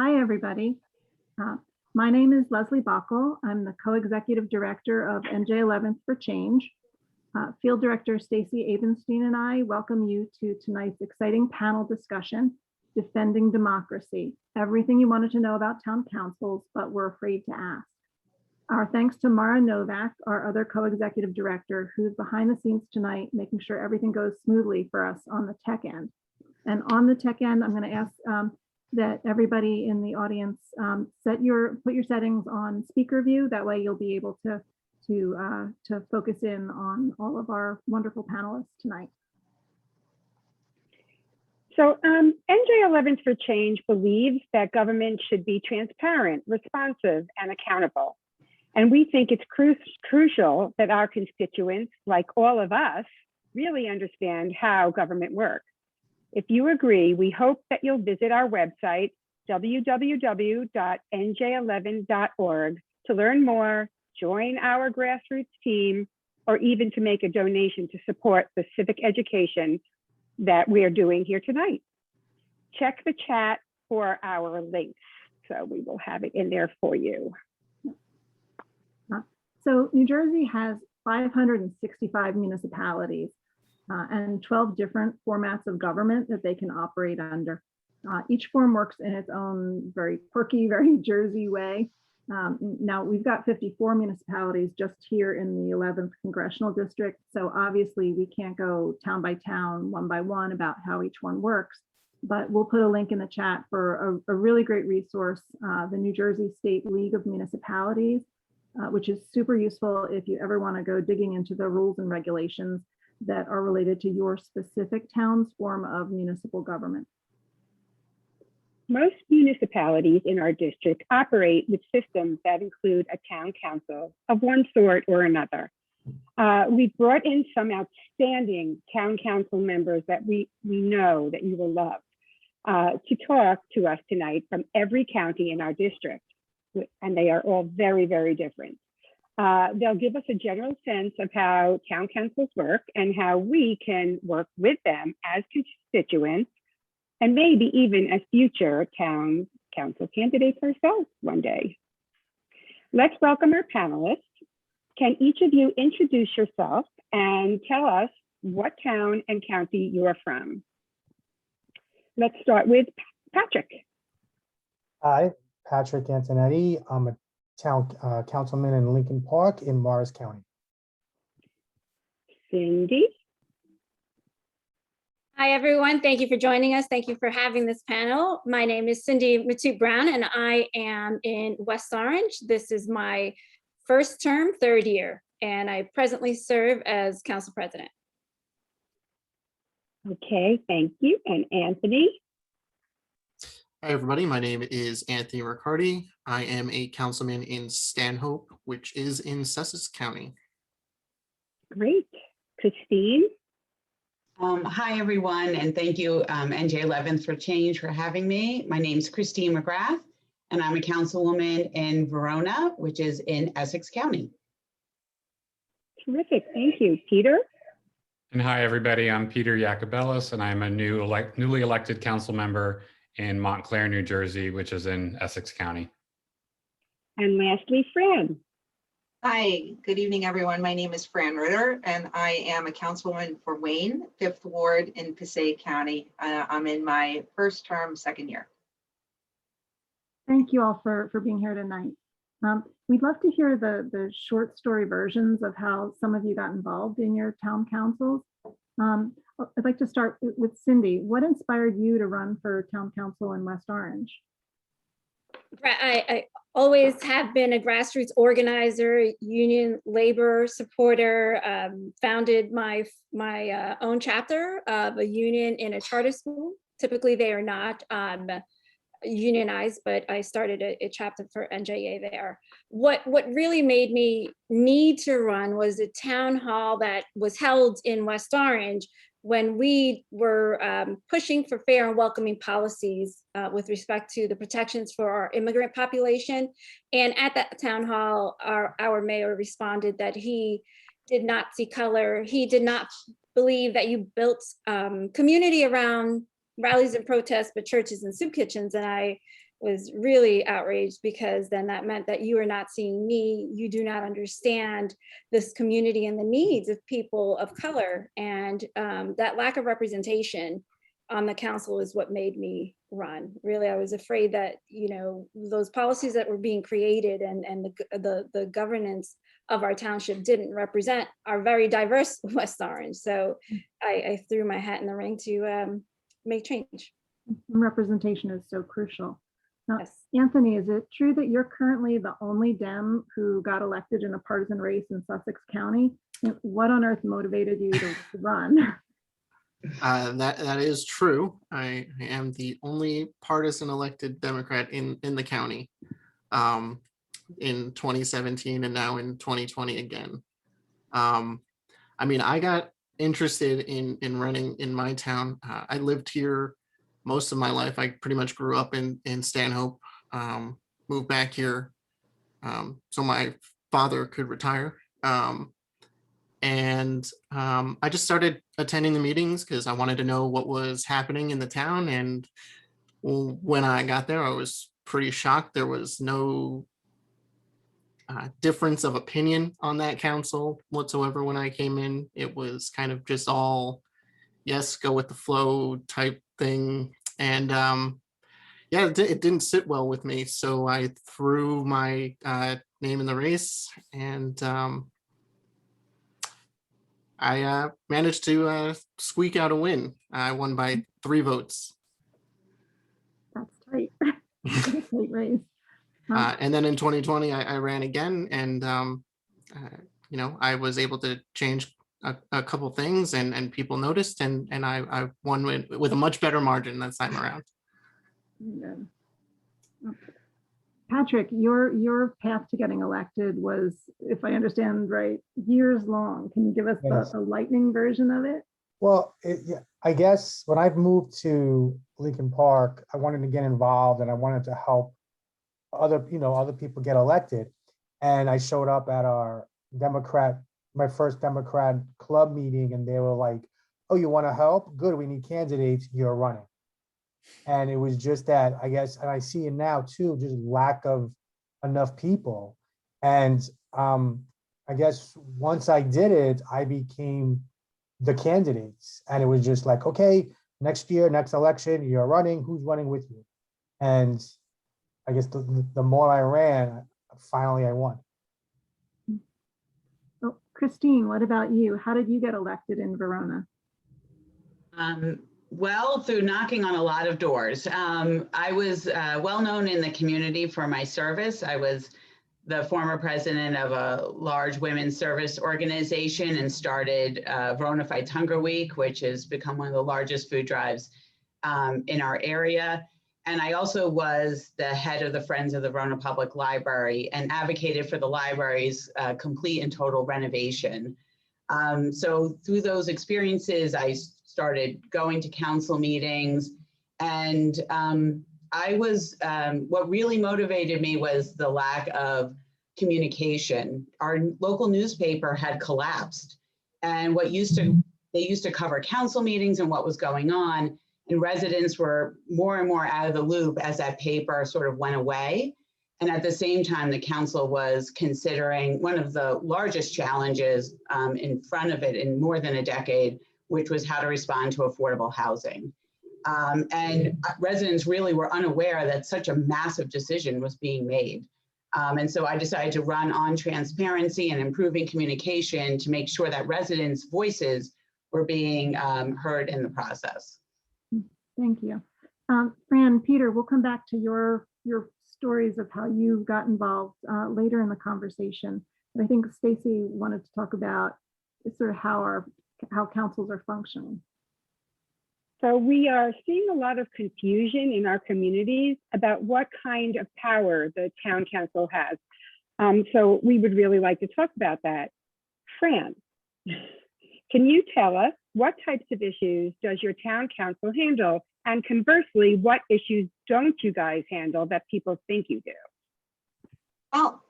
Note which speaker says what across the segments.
Speaker 1: Hi, everybody. My name is Leslie Bockel. I'm the co-executive director of NJ 11th for Change. Field Director Stacy Abenstein and I welcome you to tonight's exciting panel discussion, Defending Democracy, everything you wanted to know about town councils, but were afraid to ask. Our thanks to Mara Novak, our other co-executive director, who's behind the scenes tonight, making sure everything goes smoothly for us on the tech end. And on the tech end, I'm going to ask that everybody in the audience put your settings on speaker view. That way you'll be able to focus in on all of our wonderful panelists tonight.
Speaker 2: So NJ 11th for Change believes that government should be transparent, responsive, and accountable. And we think it's crucial that our constituents, like all of us, really understand how government works. If you agree, we hope that you'll visit our website, www.nj11.org, to learn more, join our grassroots team, or even to make a donation to support the civic education that we are doing here tonight. Check the chat for our links. So we will have it in there for you.
Speaker 1: So New Jersey has 565 municipalities and 12 different formats of government that they can operate under. Each form works in its own very quirky, very Jersey way. Now we've got 54 municipalities just here in the 11th Congressional District. So obviously we can't go town by town, one by one about how each one works, but we'll put a link in the chat for a really great resource, the New Jersey State League of Municipalities, which is super useful if you ever want to go digging into the rules and regulations that are related to your specific town's form of municipal government.
Speaker 2: Most municipalities in our district operate with systems that include a town council of one sort or another. We've brought in some outstanding town council members that we know that you will love to talk to us tonight from every county in our district. And they are all very, very different. They'll give us a general sense of how town councils work and how we can work with them as constituents and maybe even as future town council candidates ourselves one day. Let's welcome our panelists. Can each of you introduce yourself and tell us what town and county you are from? Let's start with Patrick.
Speaker 3: Hi, Patrick Antonetti. I'm a town councilman in Lincoln Park in Morris County.
Speaker 2: Cindy.
Speaker 4: Hi, everyone. Thank you for joining us. Thank you for having this panel. My name is Cindy Matute-Brown, and I am in West Orange. This is my first term, third year, and I presently serve as council president.
Speaker 2: Okay, thank you. And Anthony.
Speaker 5: Hi, everybody. My name is Anthony Riccardi. I am a councilman in Stanhope, which is in Sussex County.
Speaker 2: Great. Christine.
Speaker 6: Hi, everyone, and thank you, NJ 11th for Change, for having me. My name is Christine McGrath, and I'm a councilwoman in Verona, which is in Essex County.
Speaker 2: Terrific. Thank you. Peter.
Speaker 7: And hi, everybody. I'm Peter Yacobellis, and I'm a newly elected council member in Montclair, New Jersey, which is in Essex County.
Speaker 2: And lastly, Fran.
Speaker 8: Hi, good evening, everyone. My name is Fran Ritter, and I am a councilwoman for Wayne, 5th Ward in Passaic County. I'm in my first term, second year.
Speaker 1: Thank you all for being here tonight. We'd love to hear the short story versions of how some of you got involved in your town councils. I'd like to start with Cindy. What inspired you to run for town council in West Orange?
Speaker 4: I always have been a grassroots organizer, union labor supporter, founded my own chapter of a union in a charter school. Typically, they are not unionized, but I started a chapter for NJA there. What really made me need to run was a town hall that was held in West Orange when we were pushing for fair and welcoming policies with respect to the protections for our immigrant population. And at that town hall, our mayor responded that he did not see color. He did not believe that you built community around rallies and protests, but churches and soup kitchens. And I was really outraged, because then that meant that you are not seeing me, you do not understand this community and the needs of people of color. And that lack of representation on the council is what made me run. Really, I was afraid that, those policies that were being created and the governance of our township didn't represent our very diverse West Orange. So I threw my hat in the ring to make change.
Speaker 1: Representation is so crucial. Now,
Speaker 4: Yes.
Speaker 1: Anthony, is it true that you're currently the only Dem who got elected in a partisan race in Sussex County? And what on earth motivated you to run?
Speaker 5: That is true. I am the only partisan elected Democrat in the county in 2017 and now in 2020 again. I got interested in running in my town. I lived here most of my life. I pretty much grew up in Stanhope, moved back here so my father could retire. And I just started attending the meetings because I wanted to know what was happening in the town. And when I got there, I was pretty shocked. There was no difference of opinion on that council whatsoever when I came in. It was kind of just all, yes, go with the flow type thing. And it didn't sit well with me. So I threw my name in the race, and I managed to squeak out a win. I won by 3 votes.
Speaker 1: That's tight. Tight race.
Speaker 5: And then in 2020, I ran again, and I was able to change a couple things, and people noticed, and I won with a much better margin this time around.
Speaker 1: Yeah. Patrick, your path to getting elected was, if I understand right, years long. Can you give us
Speaker 3: Yes.
Speaker 1: the lightning version of it?
Speaker 3: Well, I guess when I moved to Lincoln Park, I wanted to get involved and I wanted to help other people get elected. And I showed up at my first Democrat club meeting, and they were like, "Oh, you want to help? Good, we need candidates, you're running." And it was just that, I guess, and I see it now too, just lack of enough people. And I guess once I did it, I became the candidates. And it was just like, okay, next year, next election, you're running, who's running with you? And I guess the more I ran, finally I won.
Speaker 1: Oh, Christine, what about you? How did you get elected in Verona?
Speaker 6: Well, through knocking on a lot of doors. I was well known in the community for my service. I was the former president of a large women's service organization and started Verona Fights Hunger Week, which has become one of the largest food drives in our area. And I also was the head of the Friends of the Verona Public Library and advocated for the library's complete and total renovation. So through those experiences, I started going to council meetings, and what really motivated me was the lack of communication. Our local newspaper had collapsed, and they used to cover council meetings and what was going on, and residents were more and more out of the loop as that paper sort of went away. And at the same time, the council was considering one of the largest challenges in front of it in more than a decade, which was how to respond to affordable housing. And residents really were unaware that such a massive decision was being made. And so I decided to run on transparency and improving communication to make sure that residents' voices were being heard in the process.
Speaker 1: Thank you. Fran, Peter, we'll come back to your stories of how you got involved later in the conversation. But I think Stacy wanted to talk about sort of how councils are functioning.
Speaker 2: So we are seeing a lot of confusion in our communities about what kind of power the town council has. So we would really like to talk about that. Fran, can you tell us what types of issues does your town council handle? And conversely, what issues don't you guys handle that people think you do?
Speaker 8: Well,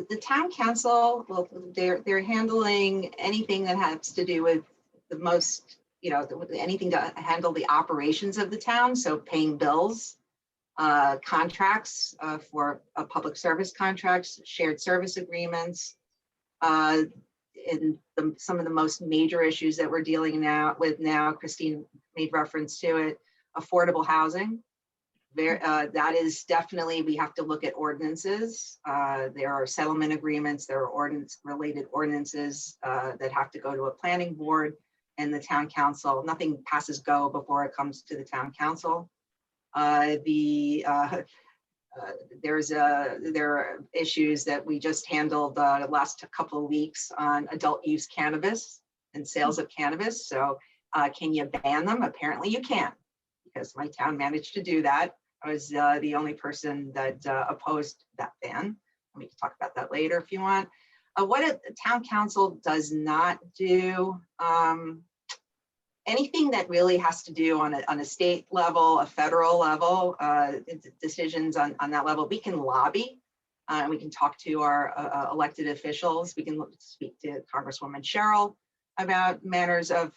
Speaker 8: the town council, well, they're handling anything that has to do with the most, anything to handle the operations of the town. So paying bills, contracts for public service contracts, shared service agreements. Some of the most major issues that we're dealing now, Christine made reference to it, affordable housing. That is definitely, we have to look at ordinances. There are settlement agreements, there are related ordinances that have to go to a planning board and the town council. Nothing passes go before it comes to the town council. There are issues that we just handled the last couple of weeks on adult use cannabis and sales of cannabis. So can you ban them? Apparently you can, because my town managed to do that. I was the only person that opposed that ban. We can talk about that later if you want. What a town council does not do, anything that really has to do on a state level, a federal level, decisions on that level, we can lobby. We can talk to our elected officials. We can speak to Congresswoman Cheryl about matters of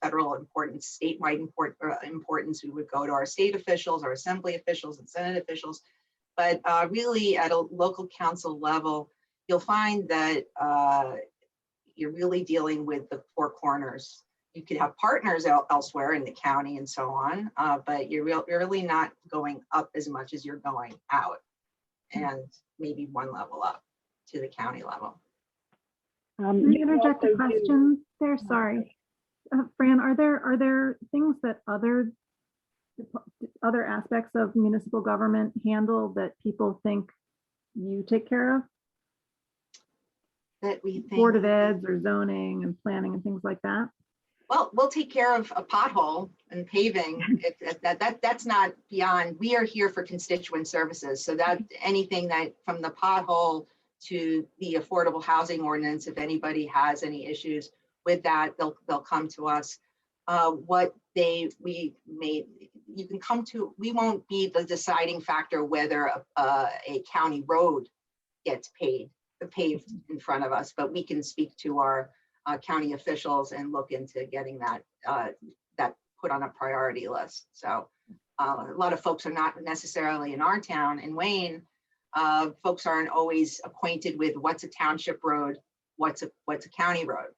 Speaker 8: federal importance, statewide importance. We would go to our state officials, our assembly officials and Senate officials. But really at a local council level, you'll find that you're really dealing with the four corners. You could have partners elsewhere in the county and so on, but you're really not going up as much as you're going out, and maybe one level up to the county level.
Speaker 1: Can I interject a question there? Sorry. Fran, are there things that other aspects of municipal government handle that people think you take care of?
Speaker 8: That we think
Speaker 1: Board of Eds or zoning and planning and things like that?
Speaker 8: Well, we'll take care of a pothole and paving. That's not beyond. We are here for constituent services. So that anything that from the pothole to the affordable housing ordinance, if anybody has any issues with that, they'll come to us. You can come to. We won't be the deciding factor whether a county road gets paved in front of us, but we can speak to our county officials and look into getting that put on a priority list. So a lot of folks are not necessarily in our town in Wayne. Folks aren't always acquainted with what's a township road, what's a county road.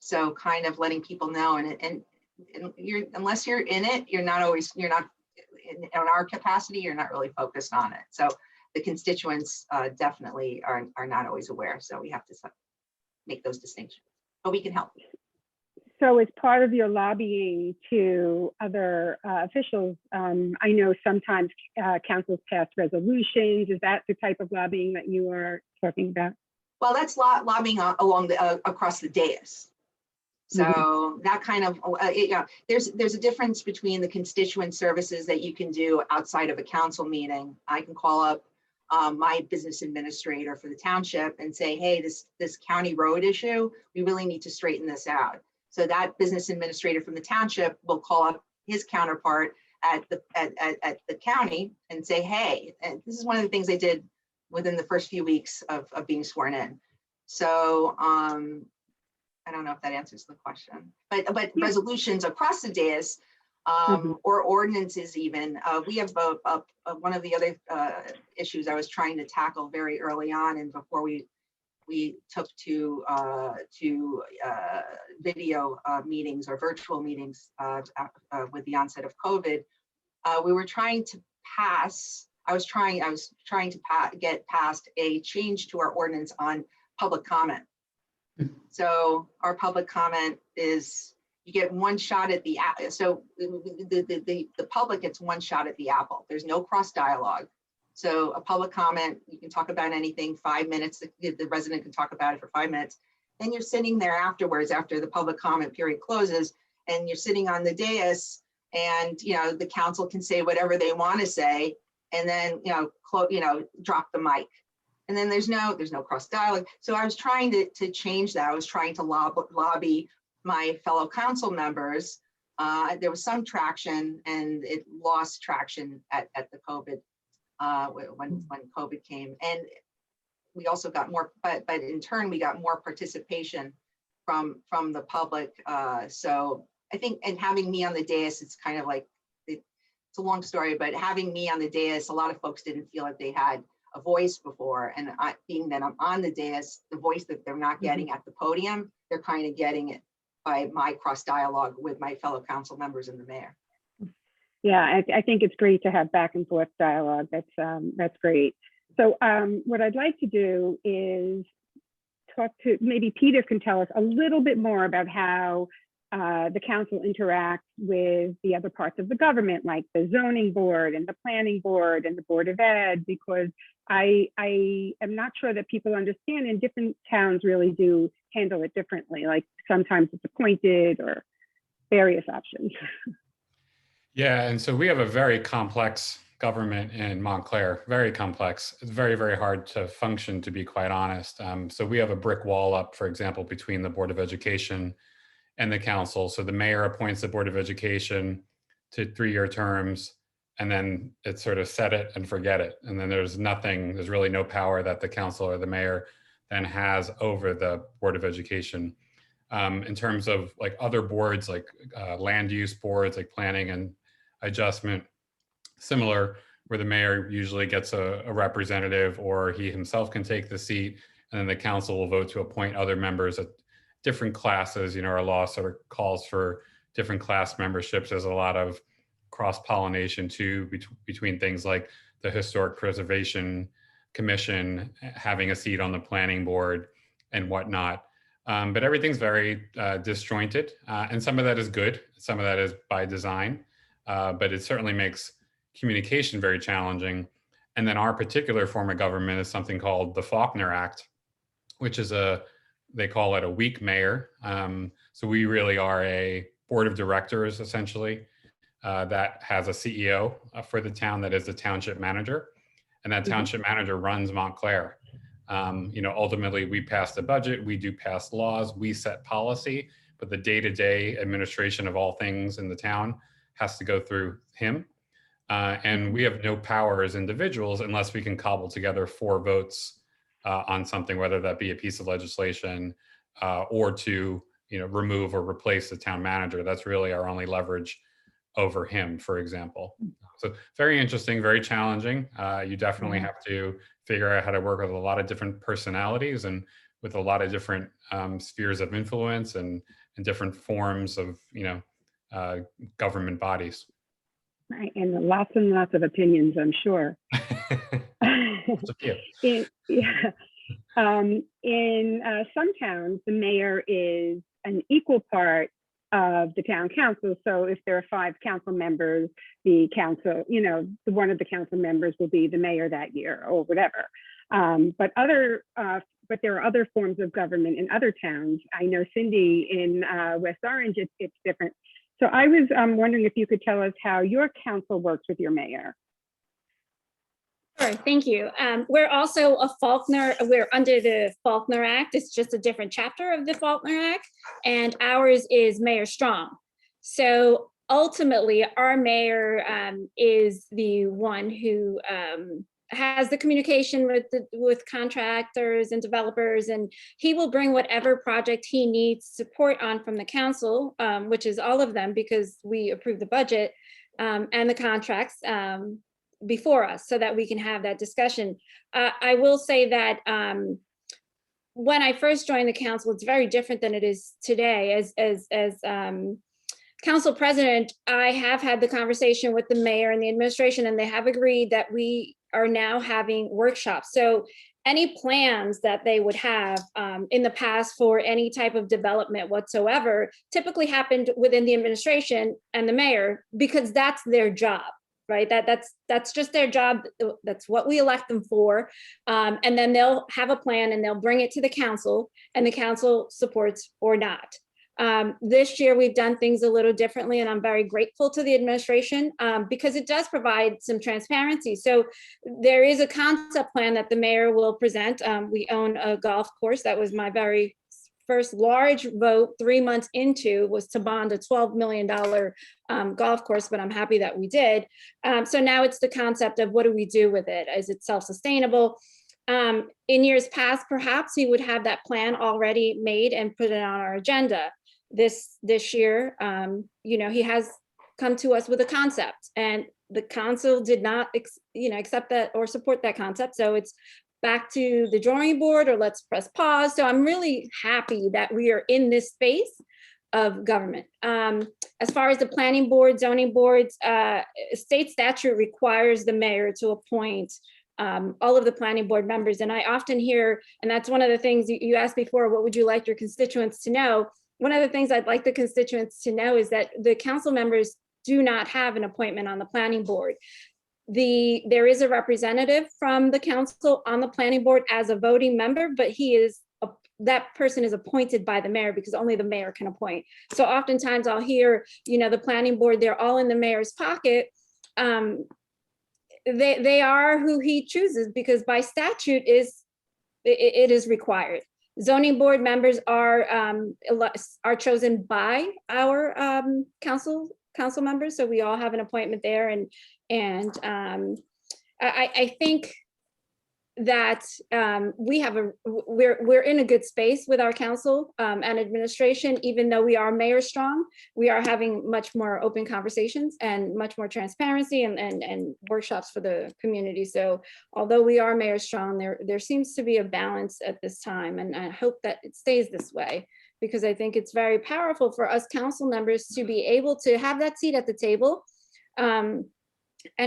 Speaker 8: So kind of letting people know, and unless you're in it, you're not in our capacity, you're not really focused on it. So the constituents definitely are not always aware. So we have to make those distinctions, but we can help.
Speaker 2: So as part of your lobbying to other officials, I know sometimes councils pass resolutions. Is that the type of lobbying that you are talking about? Well,
Speaker 8: that's lobbying along across the dais. So that kind of, there's a difference between the constituent services that you can do outside of a council meeting. I can call up my business administrator for the township and say, hey, this county road issue, we really need to straighten this out. So that business administrator from the township will call up his counterpart at the county and say, hey, and this is one of the things I did within the first few weeks of being sworn in. So I don't know if that answers the question, but yeah. Resolutions across the dais or ordinances even. We have one of the other issues I was trying to tackle very early on, and before we took to video meetings or virtual meetings with the onset of COVID, we were trying to pass. I was trying to get past a change to our ordinance on public comment. So our public comment is you get one shot at the apple. So the public gets one shot at the apple. There's no cross dialogue. So a public comment, you can talk about anything, 5 minutes, the resident can talk about it for 5 minutes. Then you're sitting there afterwards, after the public comment period closes, and you're sitting on the dais, and the council can say whatever they want to say, and then drop the mic. And then there's no cross dialogue. So I was trying to change that. I was trying to lobby my fellow council members. There was some traction, and it lost traction at the COVID when COVID came. And we also got more, but in turn we got more participation from the public. So I think, and having me on the dais, it's kind of like it's it's a long story, but having me on the dais, a lot of folks didn't feel like they had a voice before. And being that I'm on the dais, the voice that they're not getting at the podium, they're kind of getting it by my cross dialogue with my fellow council members and the mayor.
Speaker 2: Yeah, I think it's great to have back and forth dialogue. That's great. So what I'd like to do is talk to, maybe Peter can tell us a little bit more about how the council interacts with the other parts of the government, like the zoning board and the planning board and the board of ed, because I am not sure that people understand, and different towns really do handle it differently. Like sometimes it's appointed or various options.
Speaker 7: Yeah, and so we have a very complex government in Montclair, very complex. It's very, very hard to function, to be quite honest. So we have a brick wall up, for example, between the Board of Education and the council. So the mayor appoints the Board of Education to 3-year terms, and then it's sort of set it and forget it. And then there's really no power that the council or the mayor then has over the Board of Education. In terms of like other boards, like land use boards, like planning and adjustment, similar, where the mayor usually gets a representative, or he himself can take the seat, and then the council will vote to appoint other members at different classes. You know, our law sort of calls for different class memberships. There's a lot of cross-pollination too between things like the Historic Preservation Commission having a seat on the planning board and whatnot. But everything's very disjointed, and some of that is good. Some of that is by design, but it certainly makes communication very challenging. And then our particular form of government is something called the Faulkner Act, which is they call it a weak mayor. So we really are a board of directors, essentially, that has a CEO for the town that is the township manager. And that township manager runs Montclair. You know, ultimately we pass the budget, we do pass laws, we set policy, but the day-to-day administration of all things in the town has to go through him. And we have no power as individuals unless we can cobble together 4 votes on something, whether that be a piece of legislation or to, you know, remove or replace the town manager. That's really our only leverage over him, for example. So very interesting, very challenging. You definitely have to figure out how to work with a lot of different personalities and with a lot of different spheres of influence and different forms of, you know, government bodies.
Speaker 2: Right, and lots of opinions, I'm sure. In some towns, the mayor is an equal part of the town council. So if there are 5 council members, the council, you know, one of the council members will be the mayor that year or whatever. But there are other forms of government in other towns. I know, Cindy, in West Orange, it's different. So I was wondering if you could tell us how your council works with your mayor.
Speaker 4: Sure, thank you. We're also we're under the Faulkner Act. It's just a different chapter of the Faulkner Act, and ours is Mayor Strong. So ultimately, our mayor is the one who has the communication with contractors and developers, and he will bring whatever project he needs support on from the council, which is all of them because we approve the budget and the contracts before us, so that we can have that discussion. I will say that when I first joined the council, it's very different than it is today. As council president, I have had the conversation with the mayor and the administration, and they have agreed that we are now having workshops. So any plans that they would have in the past for any type of development whatsoever typically happened within the administration and the mayor, because that's their job, right? That's just their job. That's what we elect them for. And then they'll have a plan and they'll bring it to the council, and the council supports or not. This year, we've done things a little differently, and I'm very grateful to the administration because it does provide some transparency. So there is a concept plan that the mayor will present. We own a golf course. That was my very first large vote 3 months into, was to bond a $12 million golf course, but I'm happy that we did. So now it's the concept of what do we do with it? Is it self-sustainable? In years past, perhaps he would have that plan already made and put it on our agenda. This year, you know, he has come to us with a concept, and the council did not, accept that or support that concept. So it's back to the drawing board, or let's press pause. So I'm really happy that we are in this space of government. As far as the planning board, zoning boards, state statute requires the mayor to appoint all of the planning board members. And I often hear, and that's one of the things you asked before, what would you like your constituents to know? One of the things I'd like the constituents to know is that the council members do not have an appointment on the planning board. There is a representative from the council on the planning board as a voting member, but that person is appointed by the mayor because only the mayor can appoint. So oftentimes I'll hear, the planning board, they're all in the mayor's pocket. They are who he chooses because by statute it is required. Zoning board members are chosen by our council members, so we all have an appointment there, and I think that we're in a good space with our council and administration. Even though we are mayor strong, we are having much more open conversations and much more transparency and workshops for the community. So although we are mayor strong, there seems to be a balance at this time, and I hope that it stays this way, because I think it's very powerful for us council members to be able to have that seat at the table and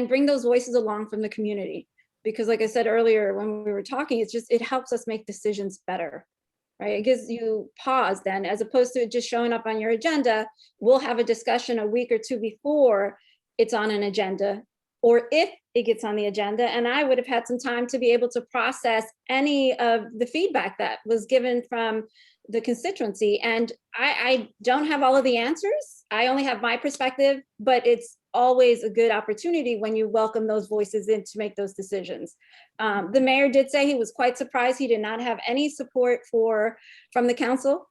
Speaker 4: bring those voices along from the community. Because like I said earlier, when we were talking, it helps us make decisions better, right? It gives you pause then, as opposed to just showing up on your agenda. We'll have a discussion a week or two before it's on an agenda, or if it gets on the agenda, and I would have had some time to be able to process any of the feedback that was given from the constituency. And I don't have all of the answers. I only have my perspective, but it's always a good opportunity when you welcome those voices in to make those decisions. The mayor did say he was quite surprised he did not have any support from the council,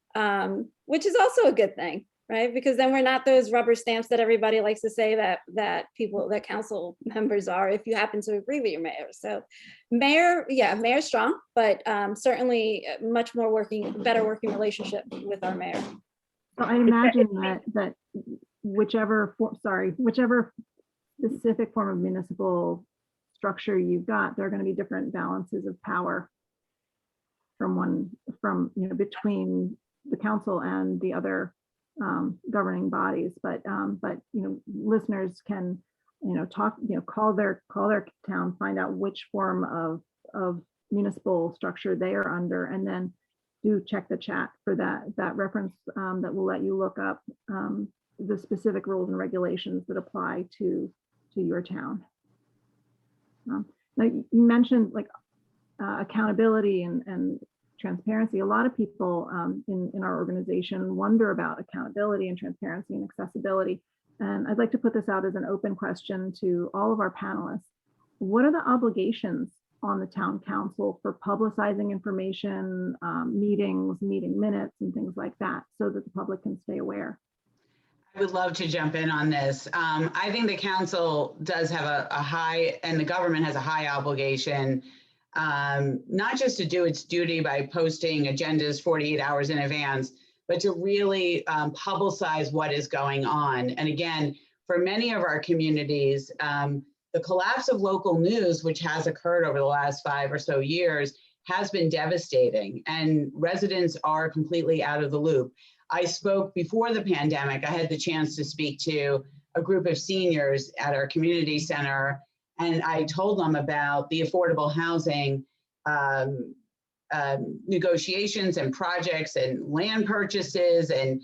Speaker 4: which is also a good thing, right? Because then we're not those rubber stamps that everybody likes to say that council members are, if you happen to agree with your mayor. So mayor's strong, but certainly much more better working relationship with our mayor.
Speaker 1: So I imagine that whichever specific form of municipal structure you've got, there are going to be different balances of power between the council and the other governing bodies. But listeners can call their town, find out which form of municipal structure they are under, and then do check the chat for that reference that will let you look up the specific rules and regulations that apply to your town. Now you mentioned accountability and transparency. A lot of people in our organization wonder about accountability and transparency and accessibility. And I'd like to put this out as an open question to all of our panelists. What are the obligations on the town council for publicizing information, meetings, meeting minutes, and things like that, so that the public can stay aware?
Speaker 6: I would love to jump in on this. I think the council does have a high, and the government has a high obligation, not just to do its duty by posting agendas 48 hours in advance, but to really publicize what is going on. And again, for many of our communities, the collapse of local news, which has occurred over the last 5 or so years, has been devastating, and residents are completely out of the loop. I spoke before the pandemic. I had the chance to speak to a group of seniors at our community center, and I told them about the affordable housing negotiations and projects and land purchases and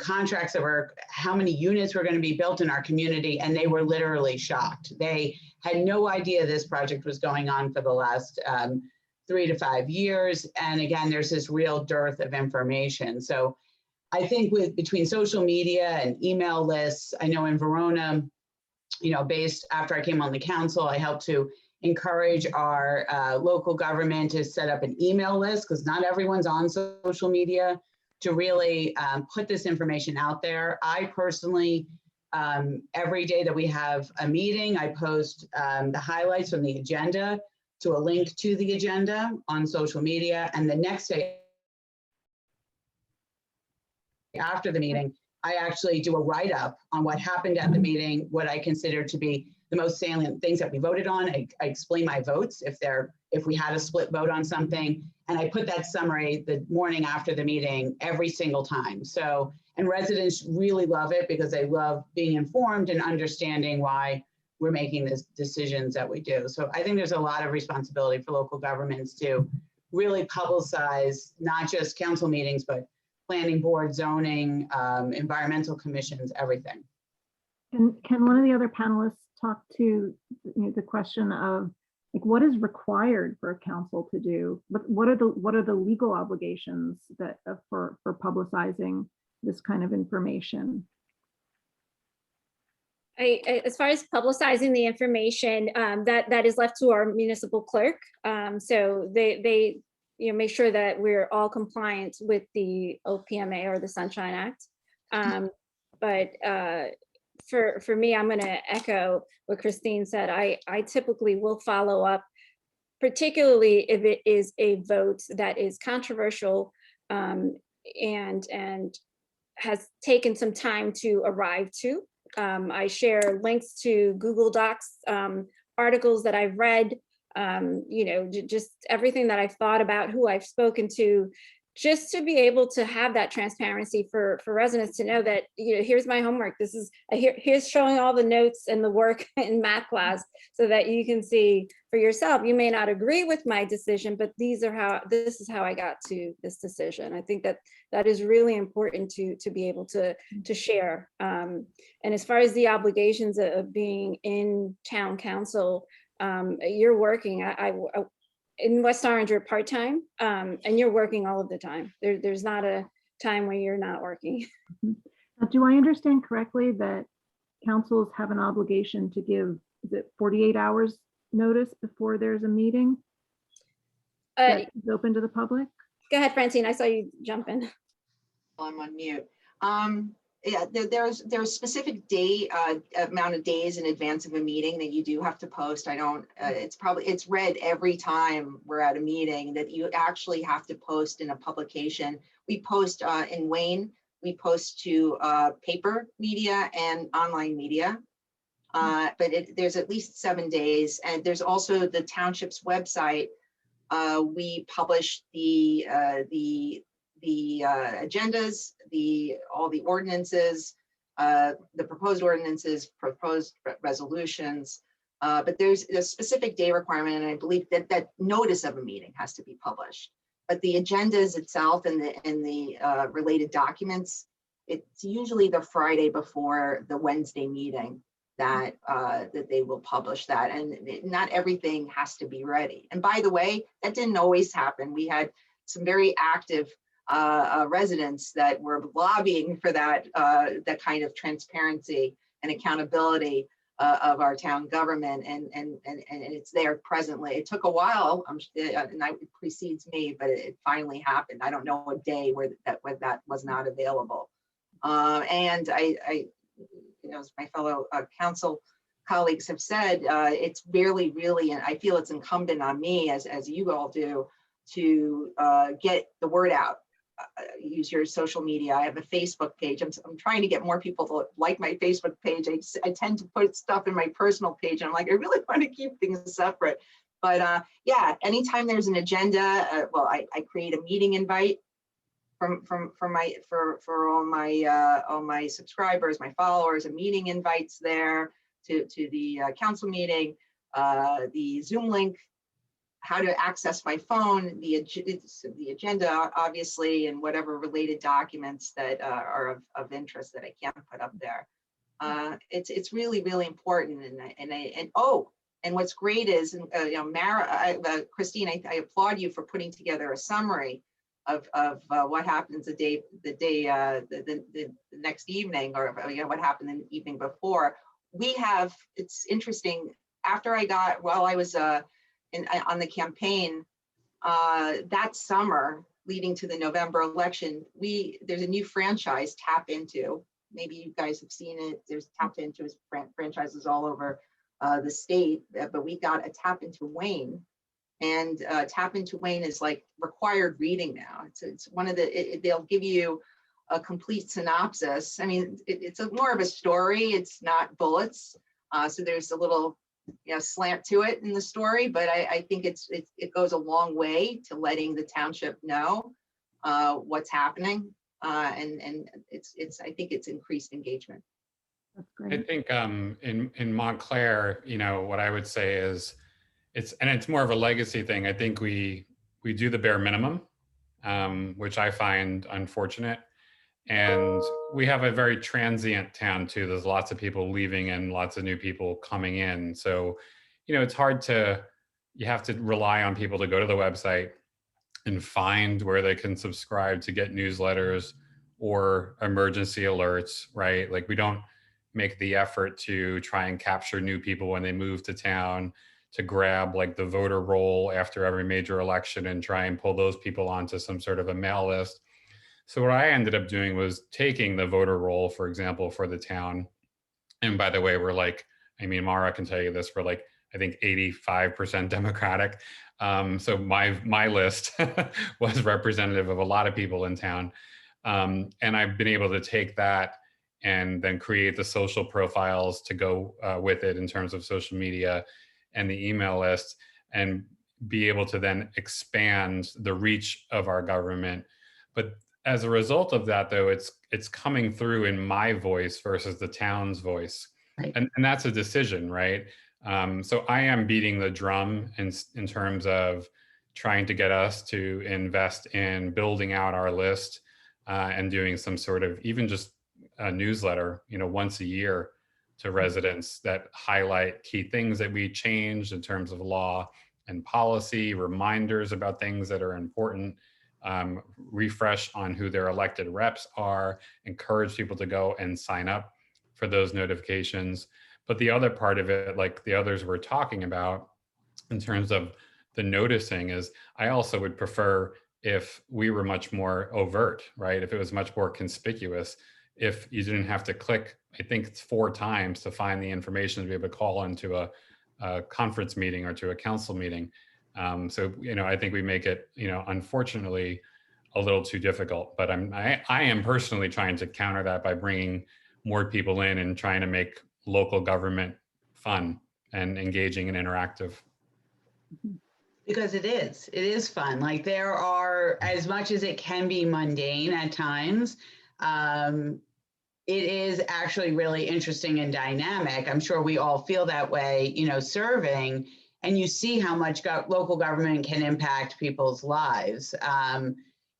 Speaker 6: contracts over how many units were going to be built in our community, and they were literally shocked. They had no idea this project was going on for the last 3 to 5 years. And again, there's this real dearth of information. So I think between social media and email lists, I know in Verona, based after I came on the council, I helped to encourage our local government to set up an email list, because not everyone's on social media, to really put this information out there. I personally, every day that we have a meeting, I post the highlights from the agenda to a link to the agenda on social media. And the next day after the meeting, I actually do a write-up on what happened at the meeting, what I consider to be the most salient things that we voted on. I explain my votes if we had a split vote on something, and I put that summary the morning after the meeting every single time. So, and residents really love it because they love being informed and understanding why we're making the decisions that we do. So I think there's a lot of responsibility for local governments to really publicize not just council meetings, but planning board, zoning, environmental commissions, everything.
Speaker 1: Can one of the other panelists talk to the question of like what is required for a council to do? What are the legal obligations that for publicizing this kind of information?
Speaker 4: As far as publicizing the information, that is left to our municipal clerk. So they make sure that we're all compliant with the OPMA or the Sunshine Act. But for me, I'm going to echo what Christine said. I typically will follow up, particularly if it is a vote that is controversial and has taken some time to arrive to. I share links to Google Docs, articles that I've read, just everything that I've thought about, who I've spoken to, just to be able to have that transparency for residents to know that, here's my homework. This is, here's showing all the notes and the work in math class so that you can see for yourself. You may not agree with my decision, but this is how I got to this decision. I think that is really important to be able to share. And as far as the obligations of being in town council, you're working, in West Orange, you're part-time, and you're working all of the time. There's not a time where you're not working.
Speaker 1: Now, do I understand correctly that councils have an obligation to give, is it 48 hours notice before there's a meeting that is open to the public?
Speaker 4: Go ahead, Francine, I saw you jump in.
Speaker 8: I'm on mute. Yeah, there's specific amount of days in advance of a meeting that you do have to post. It's read every time we're at a meeting that you actually have to post in a publication. We post in Wayne, we post to paper media and online media. But there's at least 7 days, and there's also the township's website. We publish the agendas, all the ordinances, the proposed ordinances, proposed resolutions, but there's a specific day requirement, and I believe that notice of a meeting has to be published. But the agendas itself and the related documents, it's usually the Friday before the Wednesday meeting that they will publish that, and not everything has to be ready. And by the way, that didn't always happen. We had some very active residents that were lobbying for that kind of transparency and accountability of our town government, and it's there presently. It took a while, and it precedes me, but it finally happened. I don't know a day where that was not available. And I as my fellow council colleagues have said, it's really, and I feel it's incumbent on me, as you all do, to get the word out. Use your social media. I have a Facebook page. I'm trying to get more people to like my Facebook page. I tend to put stuff in my personal page, and I'm like, I really want to keep things separate. But yeah, anytime there's an agenda, I create a meeting invite for all my subscribers, my followers, a meeting invites there to the council meeting, the Zoom link, how to access my phone, the agenda, obviously, and whatever related documents that are of interest that I can't put up there. It's really important, and what's great is, Mara, Christine, I applaud you for putting together a summary of what happens the next evening, or what happened the evening before. It's interesting. After while I was on the campaign that summer leading to the November election, there's a new franchise, Tap Into. Maybe you guys have seen it. There's Tap Into franchises all over the state, but we got a Tap Into Wayne. And Tap Into Wayne is like required reading now. It's one of they'll give you a complete synopsis. I mean, it's more of a story. It's not bullets. So there's a little, slant to it in the story, but I think it goes a long way to letting the township know what's happening. And I think it's increased engagement.
Speaker 1: That's
Speaker 7: I
Speaker 1: great.
Speaker 7: think in Montclair, what I would say is it's more of a legacy thing. I think we do the bare minimum, which I find unfortunate. And we have a very transient town too. There's lots of people leaving and lots of new people coming in. So, it's hard you have to rely on people to go to the website and find where they can subscribe to get newsletters or emergency alerts, right? Like we don't make the effort to try and capture new people when they move to town, to grab like the voter roll after every major election and try and pull those people onto some sort of a mail list. So what I ended up doing was taking the voter roll, for example, for the town. And by the way, Mara can tell you this, we're like, I think 85% Democratic. So my list was representative of a lot of people in town. And I've been able to take that and then create the social profiles to go with it in terms of social media and the email list, and be able to then expand the reach of our government. But as a result of that, though, it's coming through in my voice versus the town's voice.
Speaker 6: Right.
Speaker 7: And that's a decision, right? So I am beating the drum in terms of trying to get us to invest in building out our list and doing some sort of even just a newsletter, once a year to residents that highlight key things that we changed in terms of law and policy, reminders about things that are important, refresh on who their elected reps are, encourage people to go and sign up for those notifications. But the other part of it, like the others were talking about in terms of the noticing, is I also would prefer if we were much more overt, right? If it was much more conspicuous, if you didn't have to click, I think it's 4 times to find the information to be able to call into a conference meeting or to a council meeting. So, I think we make it, unfortunately, a little too difficult. But I am personally trying to counter that by bringing more people in and trying to make local government fun and engaging and interactive.
Speaker 6: Because it is fun. Like there are, as much as it can be mundane at times, it is actually really interesting and dynamic. I'm sure we all feel that way, serving, and you see how much local government can impact people's lives.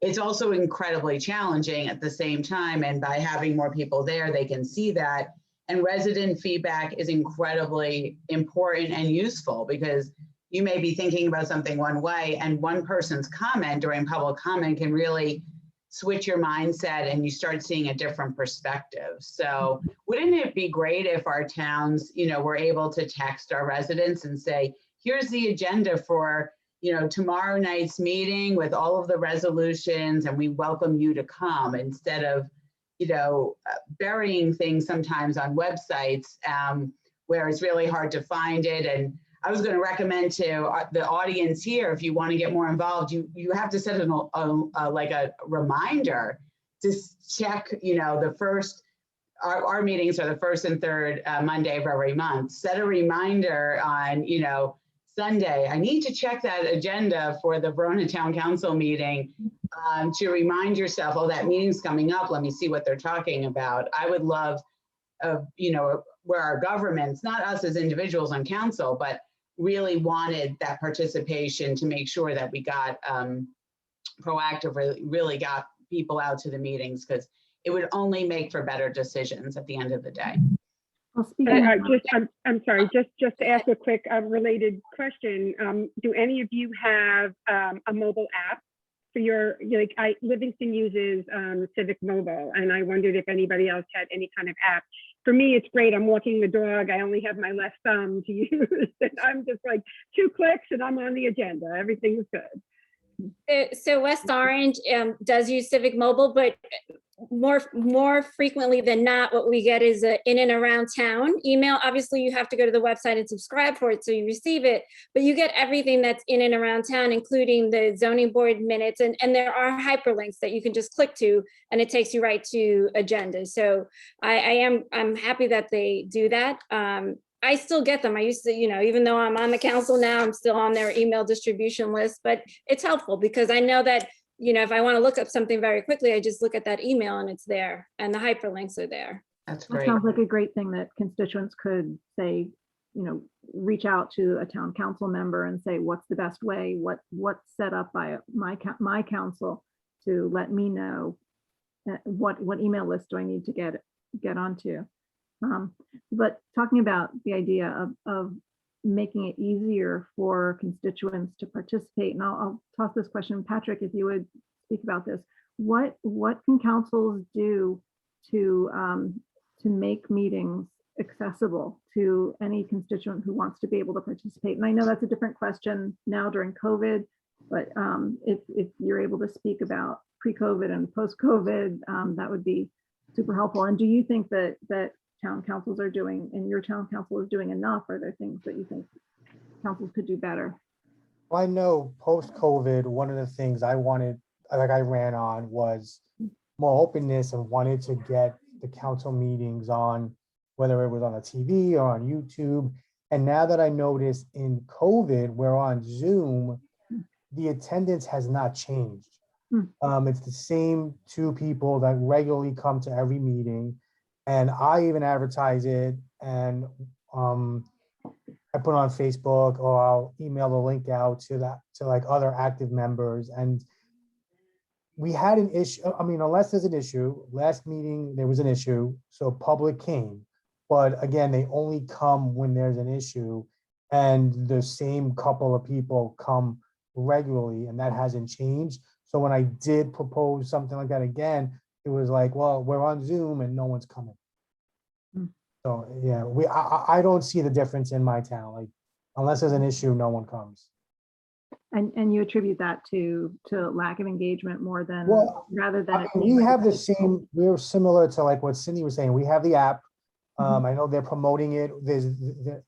Speaker 6: It's also incredibly challenging at the same time. And by having more people there, they can see that. And resident feedback is incredibly important and useful, because you may be thinking about something one way, and one person's comment during public comment can really switch your mindset and you start seeing a different perspective. So wouldn't it be great if our towns, were able to text our residents and say, here's the agenda for, tomorrow night's meeting with all of the resolutions, and we welcome you to come, instead of, burying things sometimes on websites where it's really hard to find it. And I was going to recommend to the audience here, if you want to get more involved, you have to set a reminder to check, the first, our meetings are the first and third Monday of every month. Set a reminder on, Sunday. I need to check that agenda for the Verona Town Council meeting to remind yourself, oh, that meeting's coming up. Let me see what they're talking about. I would love, where our governments, not us as individuals on council, but really wanted that participation to make sure that we got proactive, really got people out to the meetings, because it would only make for better decisions at the end of the day.
Speaker 1: Well, speaking of,
Speaker 2: I'm sorry, just to ask a quick related question. Do any of you have a mobile app for your, Livingston uses Civic Mobile, and I wondered if anybody else had any kind of app. For me, it's great. I'm walking the dog. I only have my left thumb to use, and I'm just like 2 clicks and I'm on the agenda. Everything is good.
Speaker 4: So West Orange does use Civic Mobile, but more frequently than not, what we get is a in and around town email. Obviously, you have to go to the website and subscribe for it so you receive it, but you get everything that's in and around town, including the zoning board minutes, and there are hyperlinks that you can just click to, and it takes you right to agendas. So I'm happy that they do that. I still get them. I used to, even though I'm on the council now, I'm still on their email distribution list, but it's helpful because I know that, if I want to look up something very quickly, I just look at that email and it's there and the hyperlinks are there.
Speaker 6: That's
Speaker 1: That
Speaker 6: great.
Speaker 1: sounds like a great thing that constituents could say, reach out to a town council member and say, what's the best way? What's set up by my council to let me know what email list do I need to get onto. But talking about the idea of making it easier for constituents to participate, and I'll toss this question, Patrick, if you would speak about this. What can councils do to make meetings accessible to any constituent who wants to be able to participate? And I know that's a different question now during COVID, but if you're able to speak about pre-COVID and post-COVID, that would be super helpful. And do you think that town councils are doing, and your town council is doing enough? Are there things that you think councils could do better?
Speaker 3: Well, I know post-COVID, one of the things I ran on was more openness and wanted to get the council meetings on, whether it was on the TV or on YouTube. And now that I noticed in COVID, we're on Zoom, the attendance has not changed. It's the same 2 people that regularly come to every meeting. And I even advertise it, and I put it on Facebook, or I'll email the link out to like other active members. And we had an issue. I mean, unless there's an issue, last meeting there was an issue, so public came. But again, they only come when there's an issue, and the same couple of people come regularly, and that hasn't changed. So when I did propose something like that again, it was like, well, we're on Zoom and no one's coming. So yeah, I don't see the difference in my town. Like, unless there's an issue, no one comes.
Speaker 1: And you attribute that to lack of engagement more than,
Speaker 3: Well,
Speaker 1: rather than.
Speaker 3: we have the same, we're similar to like what Cindy was saying. We have the app. I know they're promoting it. The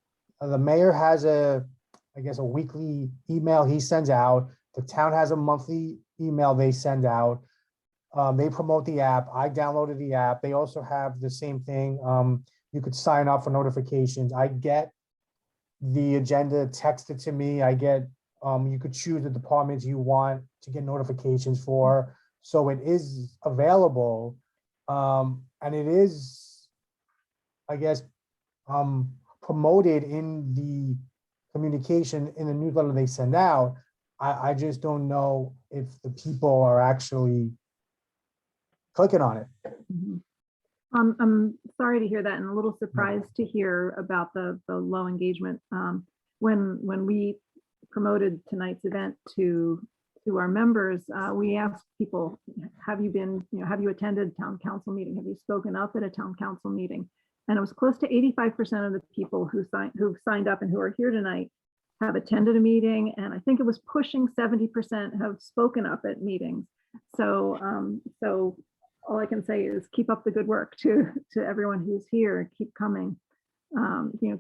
Speaker 3: mayor has I guess a weekly email he sends out. The town has a monthly email they send out. They promote the app. I downloaded the app. They also have the same thing. You could sign up for notifications. I get the agenda texted to me. I get, you could choose the departments you want to get notifications for. So it is available. And it is, I guess, promoted in the communication in the newsletter they send out. I just don't know if the people are actually clicking on it.
Speaker 1: I'm sorry to hear that, and a little surprised to hear about the low engagement. When we promoted tonight's event to our members, we asked people, have you attended a town council meeting? Have you spoken up at a town council meeting? And it was close to 85% of the people who signed up and who are here tonight have attended a meeting, and I think it was pushing 70% have spoken up at meetings. So all I can say is keep up the good work to everyone who's here. Keep coming,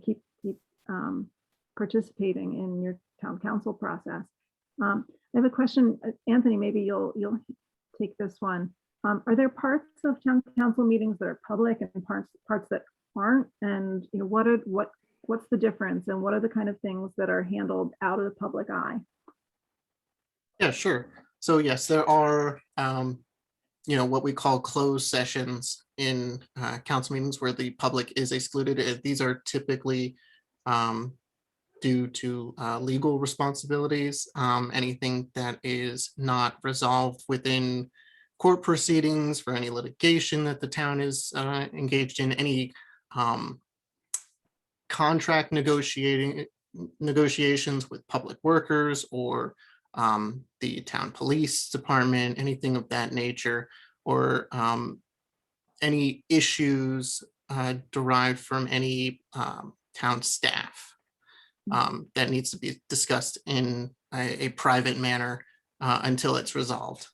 Speaker 1: keep participating in your town council process. I have a question, Anthony, maybe you'll take this one. Are there parts of town council meetings that are public and parts that aren't? And what's the difference, and what are the kind of things that are handled out of the public eye?
Speaker 5: Yeah, sure. So yes, there are what we call closed sessions in council meetings where the public is excluded. These are typically due to legal responsibilities, anything that is not resolved within court proceedings, for any litigation that the town is engaged in, any contract negotiations with public workers or the town police department, anything of that nature, or any issues derived from any town staff that needs to be discussed in a private manner until it's resolved.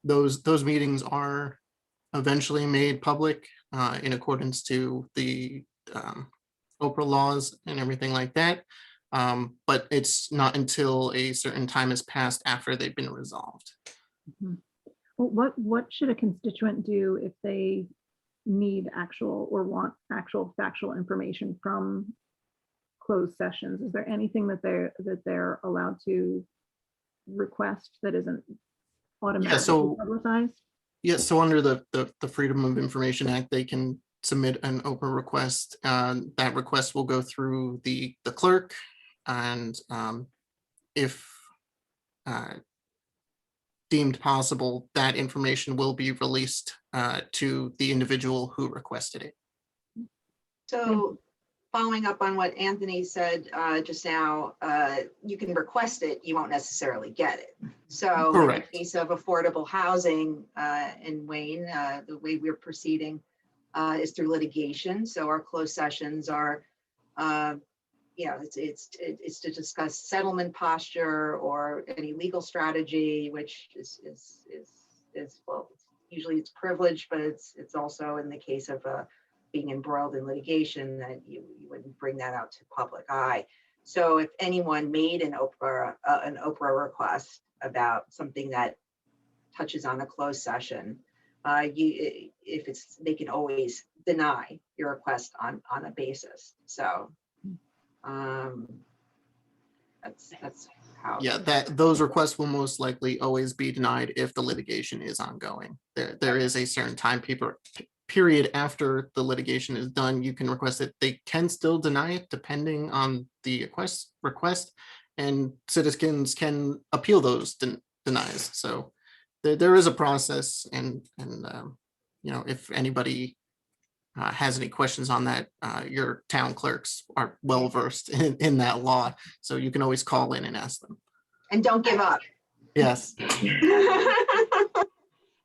Speaker 5: Those meetings are eventually made public in accordance to the Oprah laws and everything like that. But it's not until a certain time has passed after they've been resolved.
Speaker 1: Mhm. Well, what should a constituent do if they need actual or want actual factual information from closed sessions? Is there anything that they're allowed to request that isn't automatically publicized?
Speaker 5: Yes, so under the Freedom of Information Act, they can submit an open request. That request will go through the clerk, and if deemed possible, that information will be released to the individual who requested it.
Speaker 8: So following up on what Anthony said just now, you can request it, you won't necessarily get it. So in the case of affordable housing in Wayne, the way we're proceeding is through litigation. So our closed sessions are, it's to discuss settlement posture or any legal strategy, which is well, usually it's privileged, but it's also in the case of being embroiled in litigation that you wouldn't bring that out to public eye. So if anyone made an Oprah request about something that touches on a closed session, they can always deny your request on a basis. So that's how.
Speaker 5: Yeah, those requests will most likely always be denied if the litigation is ongoing. There is a certain time period after the litigation is done. You can request it. They can still deny it depending on the request, and citizens can appeal those denies. So there is a process, and if anybody has any questions on that, your town clerks are well versed in that law, so you can always call in and ask them.
Speaker 8: And don't give up.
Speaker 5: Yes.
Speaker 6: And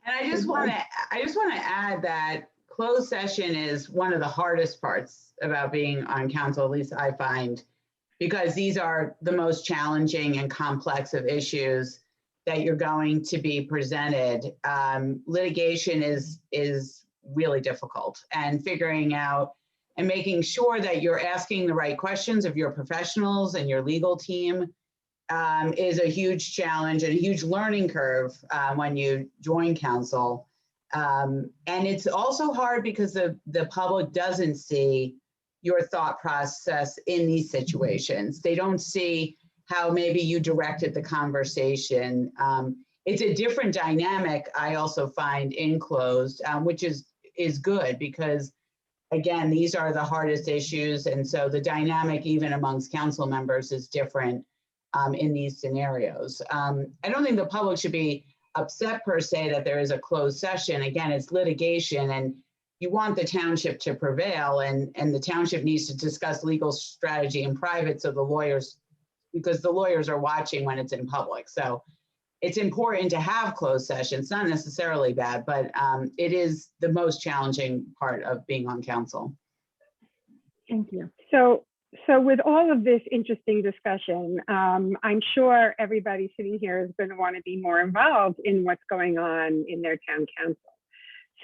Speaker 6: I just want to add that closed session is one of the hardest parts about being on council, at least I find, because these are the most challenging and complex of issues that you're going to be presented. Litigation is really difficult, and figuring out and making sure that you're asking the right questions of your professionals and your legal team is a huge challenge and a huge learning curve when you join council. And it's also hard because the public doesn't see your thought process in these situations. They don't see how maybe you directed the conversation. It's a different dynamic, I also find, in closed, which is good because, again, these are the hardest issues. And so the dynamic, even amongst council members, is different in these scenarios. I don't think the public should be upset per se that there is a closed session. Again, it's litigation, and you want the township to prevail, and the township needs to discuss legal strategy in private, so because the lawyers are watching when it's in public. So it's important to have closed sessions, not necessarily bad, but it is the most challenging part of being on council.
Speaker 1: Thank you.
Speaker 2: So with all of this interesting discussion, I'm sure everybody sitting here is going to want to be more involved in what's going on in their town council.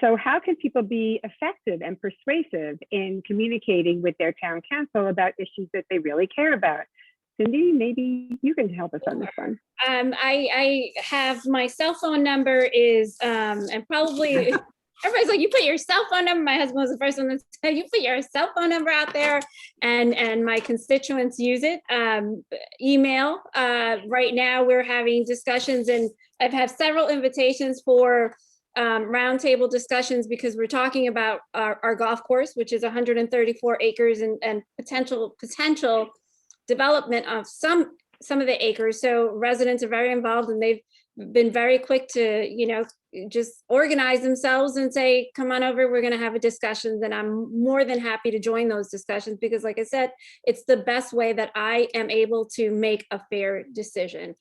Speaker 2: So how can people be effective and persuasive in communicating with their town council about issues that they really care about? Cindy, maybe you can help us on this one.
Speaker 4: I have my cell phone number is, and probably everybody's like, you put your cell phone number. My husband was the first one to say, you put your cell phone number out there, and my constituents use it. Email, right now we're having discussions, and I've had several invitations for roundtable discussions because we're talking about our golf course, which is 134 acres and potential development of some of the acres. So residents are very involved, and they've been very quick to, just organize themselves and say, come on over, we're going to have a discussion. Then I'm more than happy to join those discussions because, like I said, it's the best way that I am able to make a fair decision.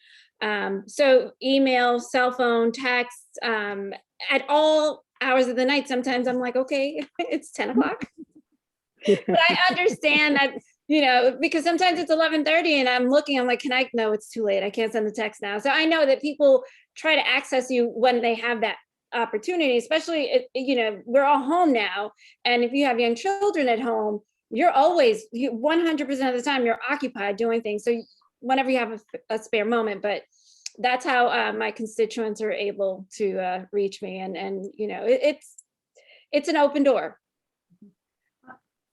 Speaker 4: So email, cell phone, text, at all hours of the night. Sometimes I'm like, okay, it's 10 o'clock. But I understand that because sometimes it's 11:30 and I'm looking, I'm like, no, it's too late. I can't send the text now. So I know that people try to access you when they have that opportunity, especially if, we're all home now. And if you have young children at home, you're always 100% of the time you're occupied doing things. So whenever you have a spare moment, but that's how my constituents are able to reach me. And it's an open door.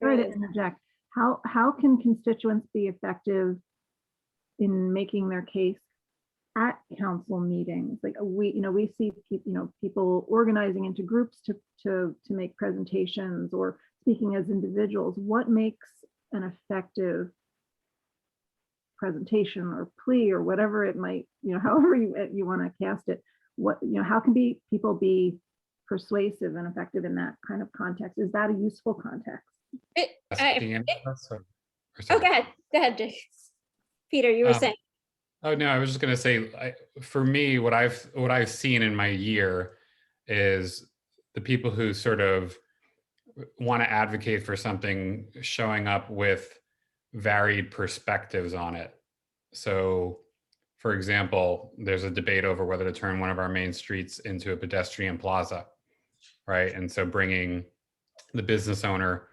Speaker 1: Sorry to interject. How can constituents be effective in making their case at council meetings? Like we see people organizing into groups to make presentations or speaking as individuals. What makes an effective presentation or plea or whatever it might, however you want to cast it? How can people be persuasive and effective in that kind of context? Is that a useful context?
Speaker 4: Go ahead, Jake. Peter, you were saying.
Speaker 7: Oh no, I was just going to say, for me, what I've seen in my year is the people who sort of want to advocate for something showing up with varied perspectives on it. So, for example, there's a debate over whether to turn one of our main streets into a pedestrian plaza, right? And so bringing the business owner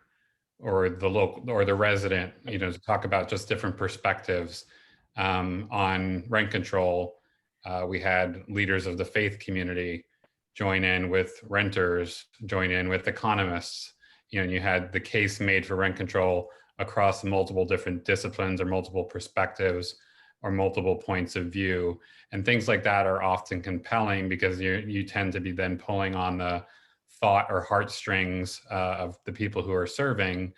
Speaker 7: or the local or the resident, to talk about just different perspectives on rent control. We had leaders of the faith community join in with renters, join in with economists. And you had the case made for rent control across multiple different disciplines or multiple perspectives or multiple points of view. And things like that are often compelling because you tend to be then pulling on the thought or heartstrings of the people who are serving,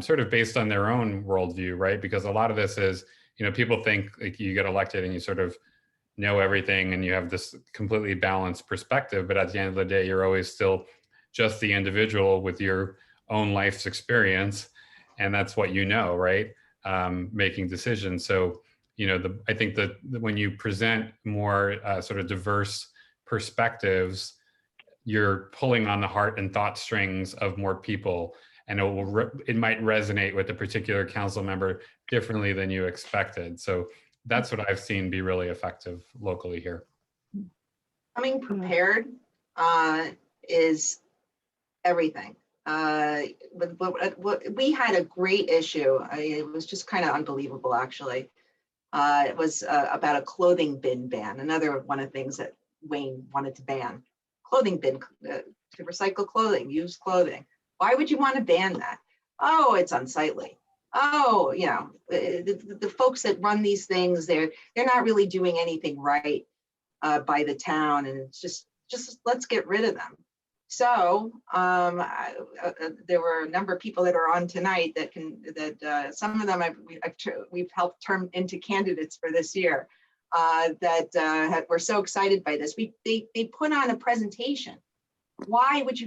Speaker 7: sort of based on their own worldview, right? Because a lot of this is, people think like you get elected and you sort of know everything and you have this completely balanced perspective, but at the end of the day, you're always still just the individual with your own life's experience. And that's what right? Making decisions. So, I think that when you present more sort of diverse perspectives, you're pulling on the heart and thought strings of more people, and it might resonate with a particular council member differently than you expected. So that's what I've seen be really effective locally here.
Speaker 8: Coming prepared is everything. We had a great issue. It was just kind of unbelievable, actually. It was about a clothing bin ban. Another one of the things that Wayne wanted to ban. Clothing bin, to recycle clothing, used clothing. Why would you want to ban that? Oh, it's unsightly. Oh, the folks that run these things, they're not really doing anything right by the town, and it's just let's get rid of them. So there were a number of people that are on tonight that some of them we've helped turn into candidates for this year that were so excited by this. They put on a presentation. Why would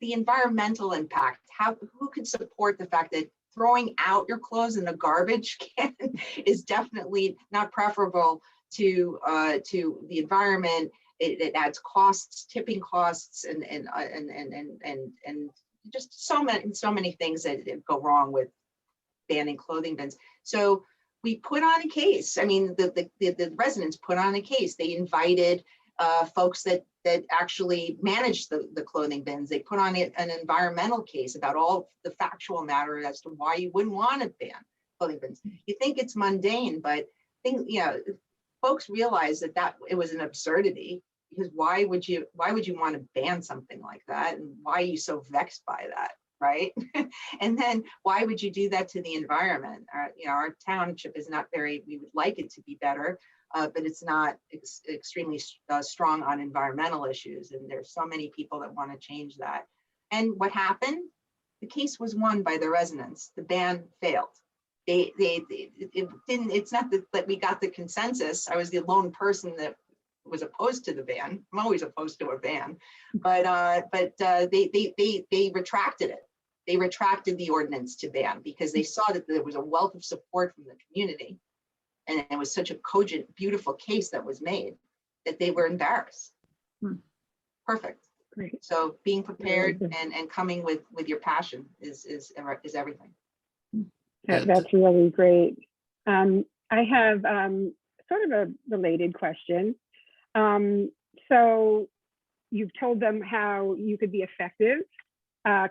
Speaker 8: the environmental impact? Who could support the fact that throwing out your clothes in a garbage can is definitely not preferable to the environment? It adds costs, tipping costs, and just so many things that go wrong with banning clothing bins. So we put on a case. I mean, the residents put on a case. They invited folks that actually manage the clothing bins. They put on an environmental case about all the factual matter as to why you wouldn't want to ban clothing bins. You think it's mundane, but folks realize that it was an absurdity. Because why would you want to ban something like that? And why are you so vexed by that, right? And then why would you do that to the environment? Our township is not we would like it to be better, but it's not extremely strong on environmental issues. And there's so many people that want to change that. And what happened? The case was won by the residents. The ban failed. It didn't. It's not that we got the consensus. I was the lone person that was opposed to the ban. I'm always opposed to a ban, but they retracted it. They retracted the ordinance to ban because they saw that there was a wealth of support from the community, and it was such a cogent, beautiful case that was made that they were embarrassed. Perfect.
Speaker 1: Great.
Speaker 8: So being prepared and coming with your passion is everything.
Speaker 2: That's really great. I have sort of a related question. So you've told them how you could be effective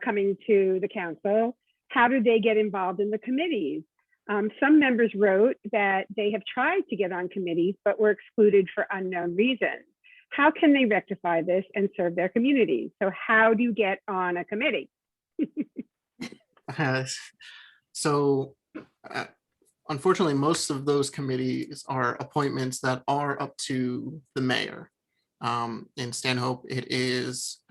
Speaker 2: coming to the council. How do they get involved in the committees? Some members wrote that they have tried to get on committees, but were excluded for unknown reasons. How can they rectify this and serve their communities? So how do you get on a committee?
Speaker 5: So unfortunately, most of those committees are appointments that are up to the mayor. In Stanhope, it is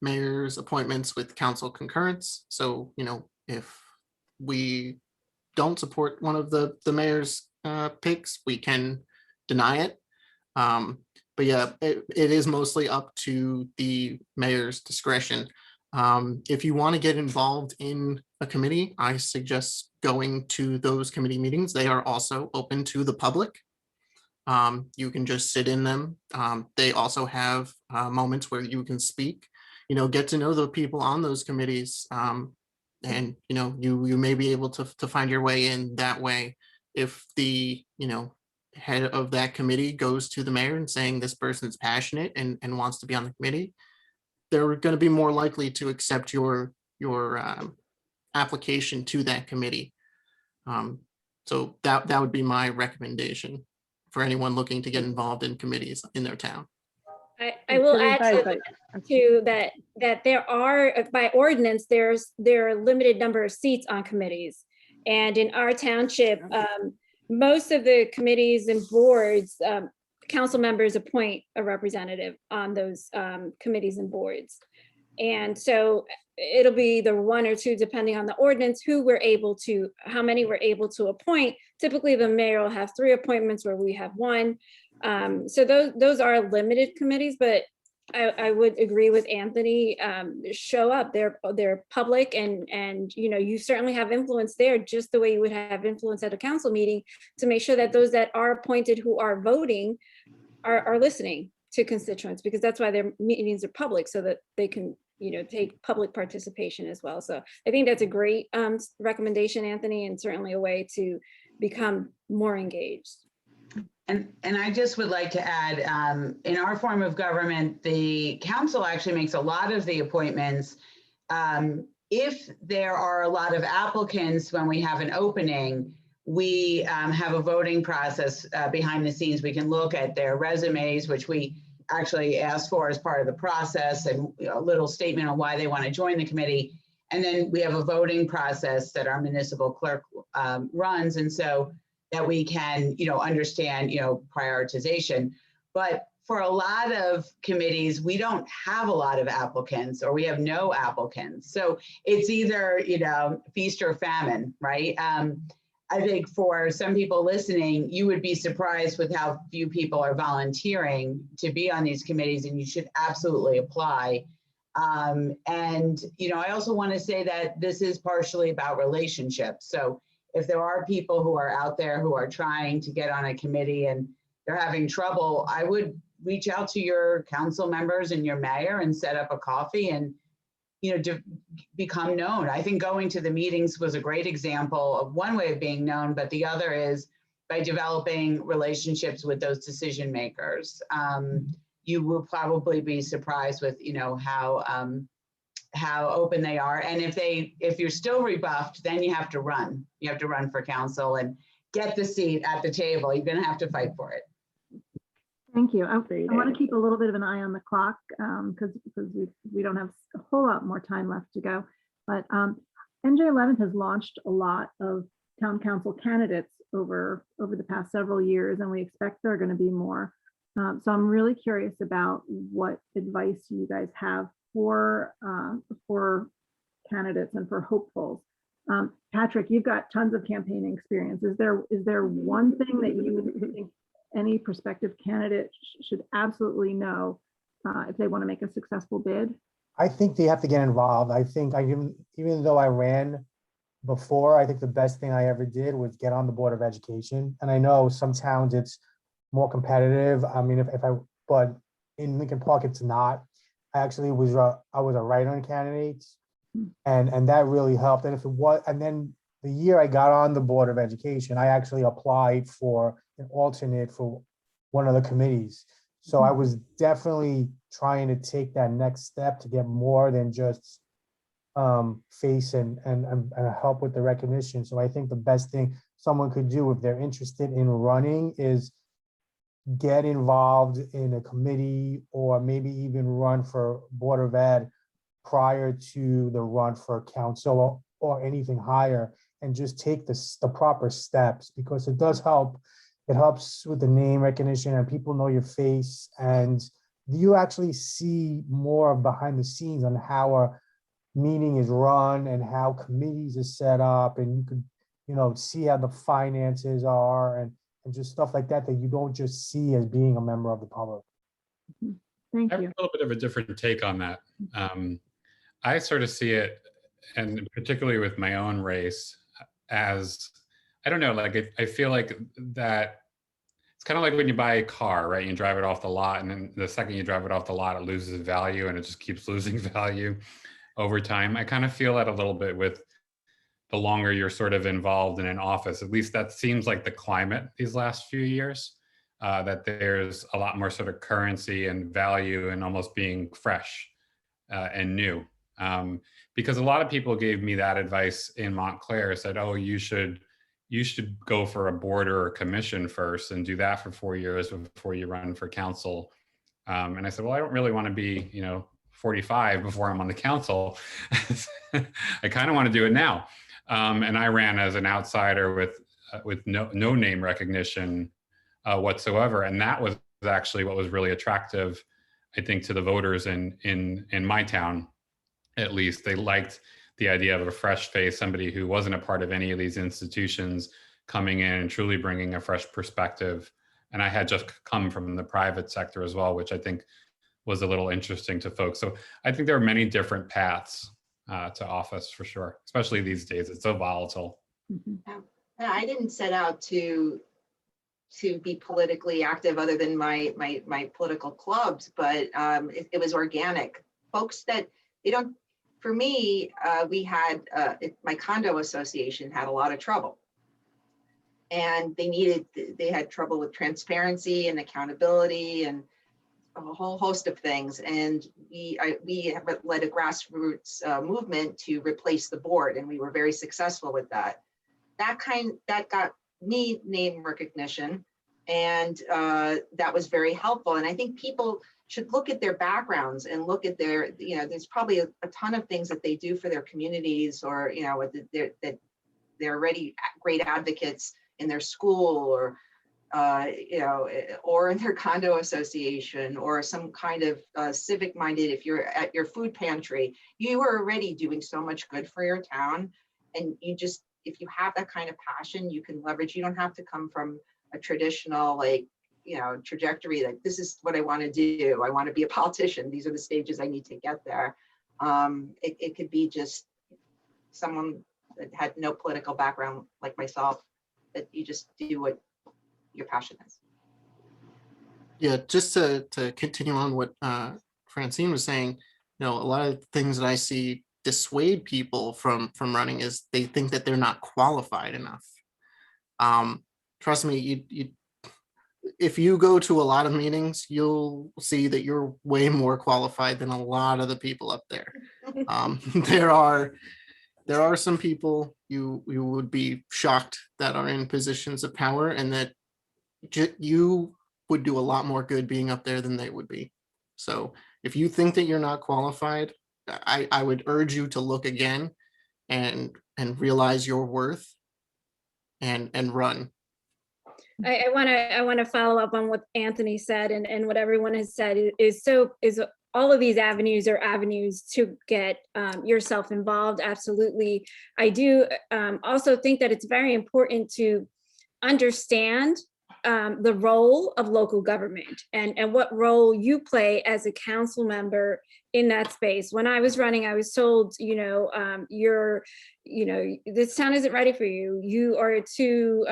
Speaker 5: mayor's appointments with council concurrence. So, if we don't support one of the mayor's picks, we can deny it. But yeah, it is mostly up to the mayor's discretion. If you want to get involved in a committee, I suggest going to those committee meetings. They are also open to the public. You can just sit in them. They also have moments where you can speak, get to know the people on those committees. And, you may be able to find your way in that way. If the, head of that committee goes to the mayor and saying this person's passionate and wants to be on the committee, they're going to be more likely to accept your application to that committee. So that would be my recommendation for anyone looking to get involved in committees in their town.
Speaker 4: I will add to that there are, by ordinance, there are a limited number of seats on committees. And in our township, most of the committees and boards, council members appoint a representative on those committees and boards. And so it'll be the one or two, depending on the ordinance, how many we're able to appoint. Typically, the mayor will have 3 appointments where we have 1. So those are limited committees, but I would agree with Anthony. Show up. They're public, and you certainly have influence there, just the way you would have influence at a council meeting, to make sure that those that are appointed who are voting are listening to constituents, because that's why their meetings are public, so that they can take public participation as well. So I think that's a great recommendation, Anthony, and certainly a way to become more engaged.
Speaker 6: And I just would like to add, in our form of government, the council actually makes a lot of the appointments. If there are a lot of applicants when we have an opening, we have a voting process behind the scenes. We can look at their resumes, which we actually ask for as part of the process, and a little statement on why they want to join the committee. And then we have a voting process that our municipal clerk runs. And so that we can, understand, prioritization. But for a lot of committees, we don't have a lot of applicants, or we have no applicants. So it's either, feast or famine, right? I think for some people listening, you would be surprised with how few people are volunteering to be on these committees, and you should absolutely apply. And, I also want to say that this is partially about relationships. So if there are people who are out there who are trying to get on a committee and they're having trouble, I would reach out to your council members and your mayor and set up a coffee and, to become known. I think going to the meetings was a great example of one way of being known, but the other is by developing relationships with those decision makers. You will probably be surprised with, how open they are. And if you're still rebuffed, then you have to run. You have to run for council and get the seat at the table. You're going to have to fight for it.
Speaker 1: Thank you. I want to keep a little bit of an eye on the clock because we don't have a whole lot more time left to go. But NJ11 has launched a lot of town council candidates over the past several years, and we expect there are going to be more. So I'm really curious about what advice you guys have for candidates and for hopefuls. Patrick, you've got tons of campaigning experience. Is there one thing that you think any prospective candidate should absolutely know if they want to make a successful bid?
Speaker 3: I think they have to get involved. I think even though I ran before, I think the best thing I ever did was get on the Board of Education. And I know some towns it's more competitive. I mean, but in Lincoln Park, it's not. I actually was a write-in candidate, and that really helped. And if it was, and then the year I got on the Board of Education, I actually applied for an alternate for one of the committees. So I was definitely trying to take that next step to get more than just face and help with the recognition. So I think the best thing someone could do if they're interested in running is get involved in a committee or maybe even run for Board of Ed prior to the run for council or anything higher, and just take the proper steps, because it does help. It helps with the name recognition and people know your face, and you actually see more behind the scenes on how a meeting is run and how committees are set up, and you could, see how the finances are and just stuff like that you don't just see as being a member of the public.
Speaker 1: Thank
Speaker 7: I have
Speaker 1: you.
Speaker 7: a little bit of a different take on that. I sort of see it, and particularly with my own race, as, I don't know, like I feel like that it's kind of like when you buy a car, right? You drive it off the lot, and then the second you drive it off the lot, it loses value, and it just keeps losing value over time. I kind of feel that a little bit with the longer you're sort of involved in an office. At least that seems like the climate these last few years, that there's a lot more sort of currency and value and almost being fresh and new. Because a lot of people gave me that advice in Montclair, said, oh, you should go for a board or a commission first and do that for 4 years before you run for council. And I said, well, I don't really want to be, 45 before I'm on the council. I kind of want to do it now. And I ran as an outsider with no name recognition whatsoever. And that was actually what was really attractive, I think, to the voters in my town. At least they liked the idea of a fresh face, somebody who wasn't a part of any of these institutions coming in and truly bringing a fresh perspective. And I had just come from the private sector as well, which I think was a little interesting to folks. So I think there are many different paths to office for sure, especially these days. It's so volatile.
Speaker 8: I didn't set out to be politically active other than my political clubs, but it was organic. Folks that for me, we had, my condo association had a lot of trouble. And they had trouble with transparency and accountability and a whole host of things. And we have led a grassroots movement to replace the board, and we were very successful with that. That got me name recognition, and that was very helpful. And I think people should look at their backgrounds and look at their, there's probably a ton of things that they do for their communities, or, that they're already great advocates in their school, or, or in their condo association, or some kind of civic minded, if you're at your food pantry, you are already doing so much good for your town. And if you have that kind of passion, you can leverage. You don't have to come from a traditional, trajectory, like this is what I want to do. I want to be a politician. These are the stages I need to get there. It could be just someone that had no political background like myself, that you just do what your passion is.
Speaker 5: Yeah, just to continue on what Francine was saying, a lot of things that I see dissuade people from running is they think that they're not qualified enough. Trust me, if you go to a lot of meetings, you'll see that you're way more qualified than a lot of the people up there. There are some people you would be shocked that are in positions of power, and that you would do a lot more good being up there than they would be. So if you think that you're not qualified, I would urge you to look again and realize your worth and run.
Speaker 4: I want to follow up on what Anthony said and what everyone has said is all of these avenues are avenues to get yourself involved. Absolutely. I do also think that it's very important to understand the role of local government and what role you play as a council member in that space. When I was running, I was told, this town isn't ready for you. You are too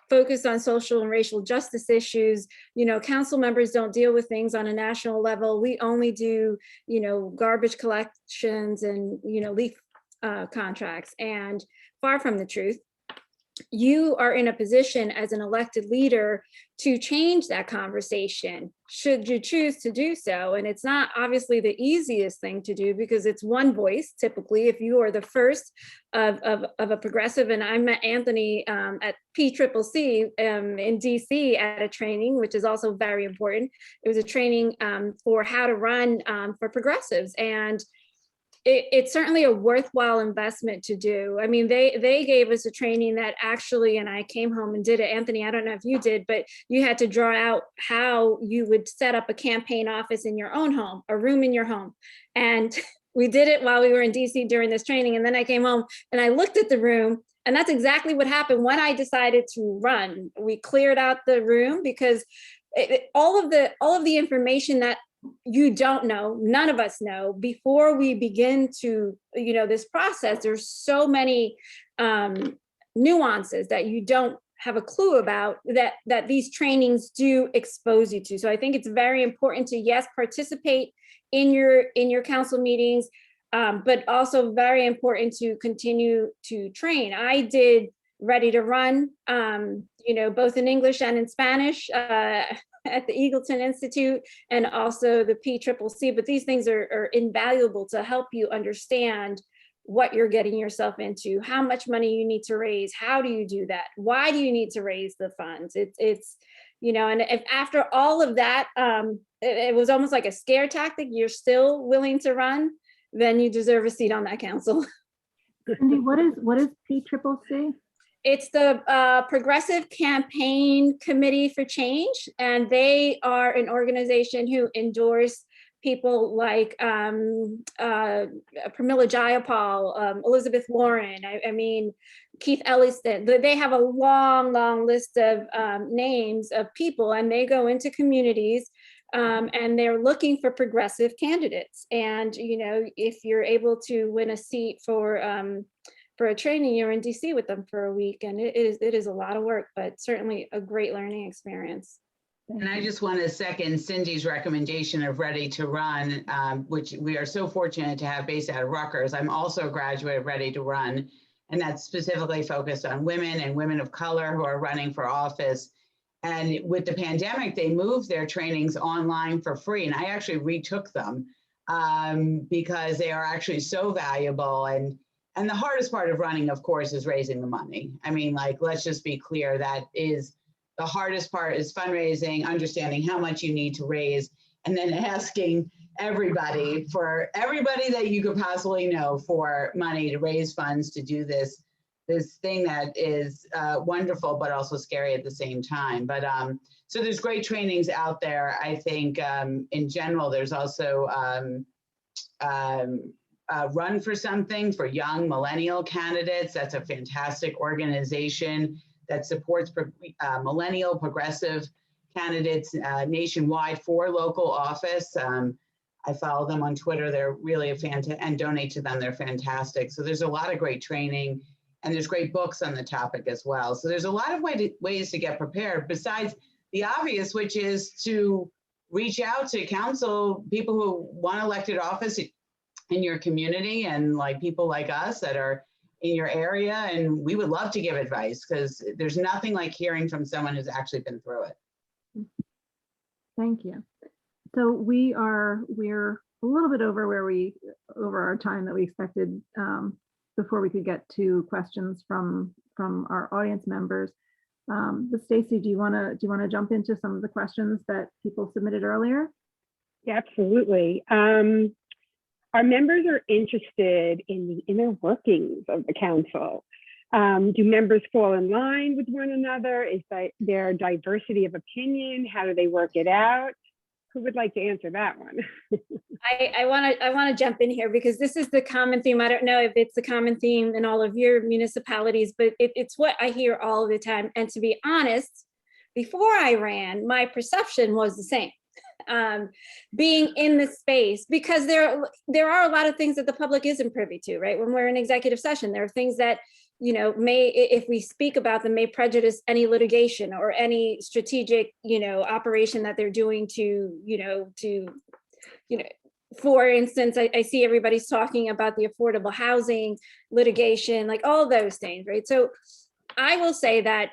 Speaker 4: focused on social and racial justice issues. Council members don't deal with things on a national level. We only do, garbage collections and, leaf contracts. And far from the truth. You are in a position as an elected leader to change that conversation, should you choose to do so. And it's not obviously the easiest thing to do because it's one voice, typically, if you are the first of a progressive. And I met Anthony at PCCC in DC at a training, which is also very important. It was a training for how to run for progressives. And it's certainly a worthwhile investment to do. I mean, they gave us a training that actually, and I came home and did it. Anthony, I don't know if you did, but you had to draw out how you would set up a campaign office in your own home, a room in your home. And we did it while we were in DC during this training. And then I came home and I looked at the room, and that's exactly what happened when I decided to run. We cleared out the room because all of the information that you don't know, none of us know, before we begin to, this process, there's so many nuances that you don't have a clue about that these trainings do expose you to. So I think it's very important to, yes, participate in your council meetings, but also very important to continue to train. I did Ready to Run, both in English and in Spanish, at the Eagleton Institute and also the PCCC, but these things are invaluable to help you understand what you're getting yourself into, how much money you need to raise, how do you do that, why do you need to raise the funds. It's and if after all of that, it was almost like a scare tactic, you're still willing to run, then you deserve a seat on that council.
Speaker 1: Cindy, what is PCCC?
Speaker 4: It's the Progressive Campaign Committee for Change, and they are an organization who endorse people like Pramila Jayapal, Elizabeth Warren, I mean, Keith Elliston. They have a long list of names of people, and they go into communities and they're looking for progressive candidates. And, if you're able to win a seat for a training, you're in DC with them for a week, and it is a lot of work, but certainly a great learning experience.
Speaker 6: And I just want to second Cindy's recommendation of Ready to Run, which we are so fortunate to have based out of Rutgers. I'm also a graduate of Ready to Run, and that's specifically focused on women and women of color who are running for office. And with the pandemic, they moved their trainings online for free, and I actually retook them because they are actually so valuable. And the hardest part of running, of course, is raising the money. I mean, let's just be clear, that is the hardest part, is fundraising, understanding how much you need to raise, and then asking everybody that you could possibly know for money to raise funds to do this thing that is wonderful, but also scary at the same time. But so there's great trainings out there. I think in general, there's also Run for Something for young millennial candidates. That's a fantastic organization that supports millennial progressive candidates nationwide for local office. I follow them on Twitter. They're really and donate to them. They're fantastic. So there's a lot of great training, and there's great books on the topic as well. So there's a lot of ways to get prepared besides the obvious, which is to reach out to council people who want elected office in your community, and people like us that are in your area. And we would love to give advice, because there's nothing like hearing from someone who's actually been through it.
Speaker 1: Thank you. So we're a little bit over our time that we expected before we could get to questions from our audience members. But Stacy, do you want to jump into some of the questions that people submitted earlier?
Speaker 2: Yeah, absolutely. Our members are interested in the inner workings of the council. Do members fall in line with one another? Is there diversity of opinion? How do they work it out? Who would like to answer that one?
Speaker 4: I want to jump in here, because this is the common theme. I don't know if it's the common theme in all of your municipalities, but it's what I hear all the time. And to be honest, before I ran, my perception was the same. Being in the space, because there are a lot of things that the public isn't privy to, right? When we're in executive session, there are things that, may, if we speak about them, may prejudice any litigation or any strategic, operation that they're doing to for instance, I see everybody's talking about the affordable housing litigation, like all those things, right? So I will say that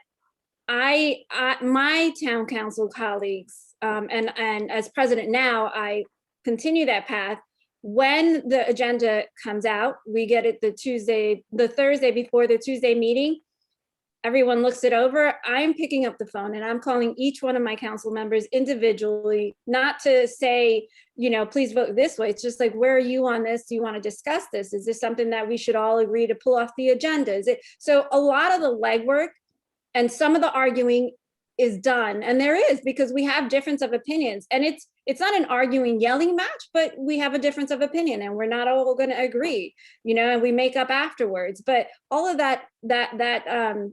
Speaker 4: my town council colleagues, and as president now, I continue that path. When the agenda comes out, we get it the Thursday before the Tuesday meeting. Everyone looks it over. I'm picking up the phone and I'm calling each one of my council members individually, not to say, please vote this way. It's just like, where are you on this? Do you want to discuss this? Is this something that we should all agree to pull off the agenda? Is it? So a lot of the legwork and some of the arguing is done, and there is, because we have difference of opinions, and it's not an arguing, yelling match, but we have a difference of opinion, and we're not all going to agree, and we make up afterwards. But all of that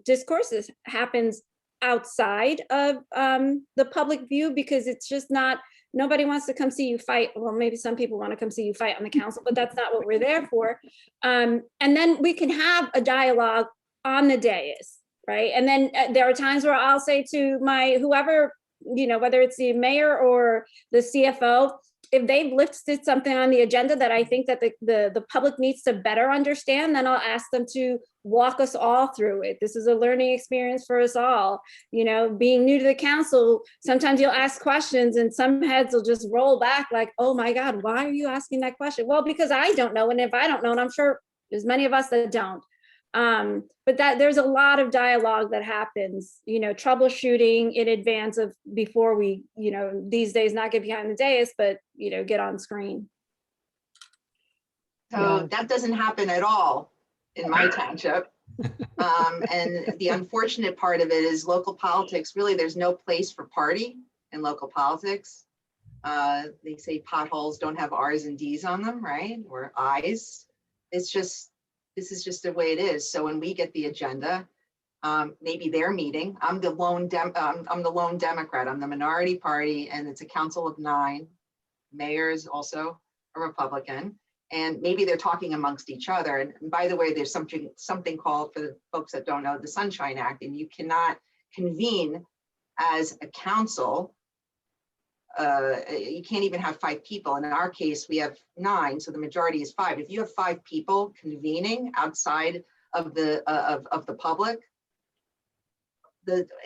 Speaker 4: discourses happens outside of the public view, because it's just not. Nobody wants to come see you fight. Well, maybe some people want to come see you fight on the council, but that's not what we're there for. And then we can have a dialogue on the dais. Right. And then there are times where I'll say to my whoever, whether it's the mayor or the CFO, if they've listed something on the agenda that I think that the public needs to better understand, then I'll ask them to walk us all through it. This is a learning experience for us all. Being new to the council, sometimes you'll ask questions and some heads will just roll back like, oh my God, why are you asking that question? Well, because I don't know. And if I don't know, and I'm sure there's many of us that don't. But that there's a lot of dialogue that happens, troubleshooting in advance of before we, these days not get behind the dais, but, get on screen.
Speaker 8: So that doesn't happen at all in my township. And the unfortunate part of it is local politics, really, there's no place for party in local politics. They say potholes don't have R's and D's on them, right? Or I's. This is just the way it is. So when we get the agenda, maybe they're meeting. I'm the lone Democrat. I'm the minority party, and it's a council of 9. Mayor is also a Republican, and maybe they're talking amongst each other. And by the way, there's something called, for the folks that don't know, the Sunshine Act, and you cannot convene as a council. You can't even have 5 people. And in our case, we have 9, so the majority is 5. If you have 5 people convening outside of the public,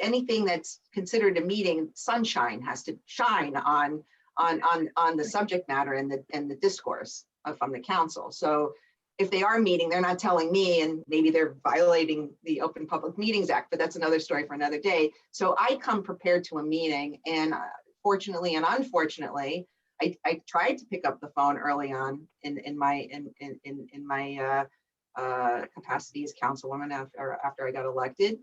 Speaker 8: anything that's considered a meeting, sunshine has to shine on the subject matter and the discourse from the council. So if they are meeting, they're not telling me, and maybe they're violating the Open Public Meetings Act, but that's another story for another day. So I come prepared to a meeting, and fortunately and unfortunately, I tried to pick up the phone early on in my capacity as councilwoman after I got elected,